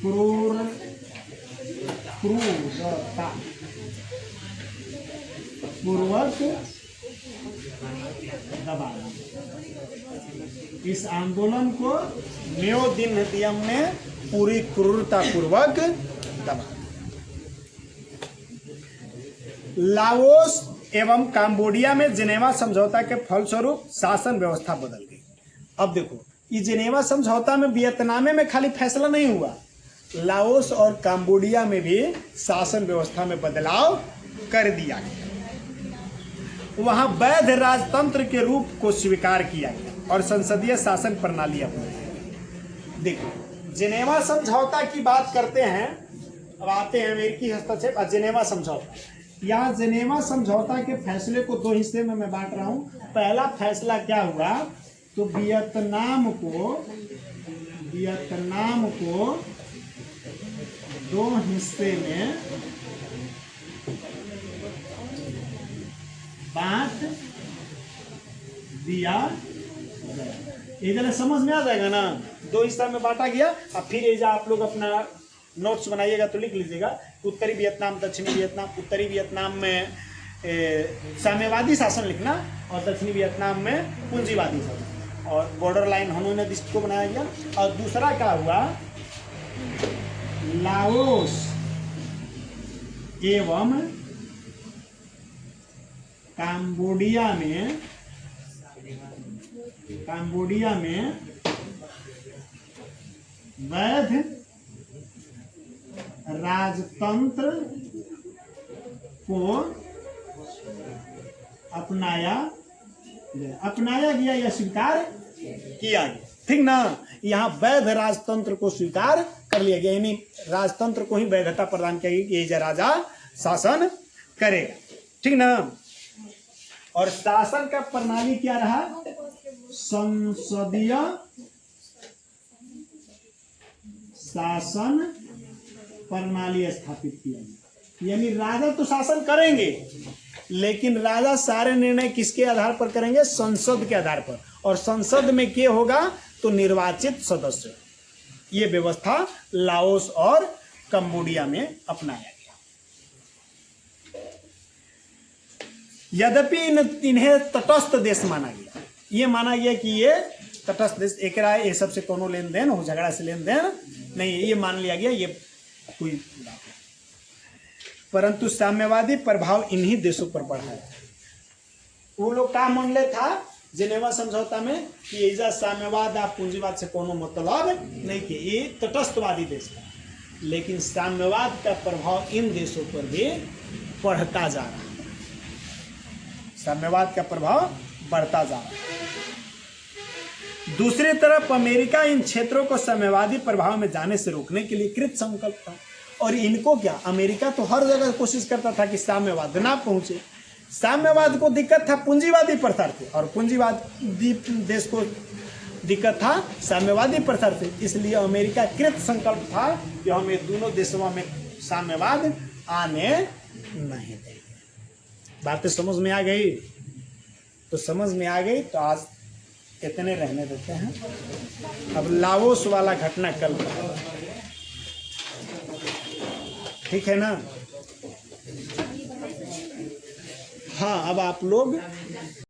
[SPEAKER 1] क्रूरता पूर्वक दबाना। इस आंदोलन को न्यू दिन दियम ने पूरी क्रूरता पूर्वक दबाना। लाओस एवं काम्बोडिया में जेनेवा समझौता के फलस्वरूप शासन व्यवस्था बदल गई। अब देखो, ये जेनेवा समझौता में वियतनाम में खाली फैसला नहीं हुआ, लाओस और काम्बोडिया में भी शासन व्यवस्था में बदलाव कर दिया गया। वहां वैध राजतंत्र के रूप को स्वीकार किया गया और संसदीय शासन प्रणाली अपनाई गई। देखो, जेनेवा समझौता की बात करते हैं, अब आते हैं अमेरिकी हस्तक्षेप और जेनेवा समझौता। यहाँ जेनेवा समझौता के फैसले को दो हिस्से में मैं बांट रहा हूँ। पहला फैसला क्या हुआ, तो वियतनाम को दो हिस्से में बांट दिया गया। इधर समझ में आ जाएगा ना, दो हिस्सा में बांटा गया। अब फिर ये आप लोग अपना नोट्स बनाइएगा तो लिख लीजिएगा, उत्तरी वियतनाम, दक्षिणी वियतनाम। उत्तरी वियतनाम में साम्यवादी शासन लिखना और दक्षिणी वियतनाम में पूंजीवादी शासन, और बॉर्डर लाइन उन्होंने इसको बनाया गया। और दूसरा क्या हुआ, लाओस एवं काम्बोडिया में वैध राजतंत्र को अपनाया गया या स्वीकार किया गया। ठीक ना, यहाँ वैध राजतंत्र को स्वीकार कर लिया गया, यानी राजतंत्र को ही वैधता प्रदान की गई कि ये राजा शासन करेगा। ठीक ना, और शासन का प्रणाली क्या रहा, संसदीय शासन प्रणाली स्थापित किया। यानी राजा तो शासन करेंगे, लेकिन राजा सारे निर्णय किसके आधार पर करेंगे, संसद के आधार पर, और संसद में क्या होगा, तो निर्वाचित सदस्य। ये व्यवस्था लाओस और कंबोडिया में अपनाया गया। यद्यपि इन्हें तटस्थ देश माना गया, ये माना गया कि ये तटस्थ देश, एक ये सबसे कोनो लेन देन हो, झगड़ा से लेन देन नहीं, ये मान लिया गया, ये कोई बात नहीं। परंतु साम्यवादी प्रभाव इन्हीं देशों पर बढ़ा है। वो लोग का मानले था जेनेवा समझौता में कि ऐसा साम्यवाद आप पूंजीवाद से कोनो मतलब नहीं कि ये तटस्थवादी देश था, लेकिन साम्यवाद का प्रभाव इन देशों पर भी बढ़ता जा रहा है, साम्यवाद का प्रभाव बढ़ता जा रहा है। दूसरी तरफ अमेरिका इन क्षेत्रों को साम्यवादी प्रभाव में जाने से रोकने के लिए कृत संकल्प था। और इनको क्या, अमेरिका तो हर जगह कोशिश करता था कि साम्यवाद ना पहुंचे। साम्यवाद को दिक्कत था पूंजीवादी प्रथा से, और पूंजीवादी देश को दिक्कत था साम्यवादी प्रथा से। इसलिए अमेरिका कृत संकल्प था कि हम ये दोनों देशों में साम्यवाद आने नहीं देंगे। बातें समझ में आ गई? तो समझ में आ गई तो आज इतने रहने देते हैं। अब लाओस वाला घटना कल का, ठीक है ना। हाँ, अब आप लोग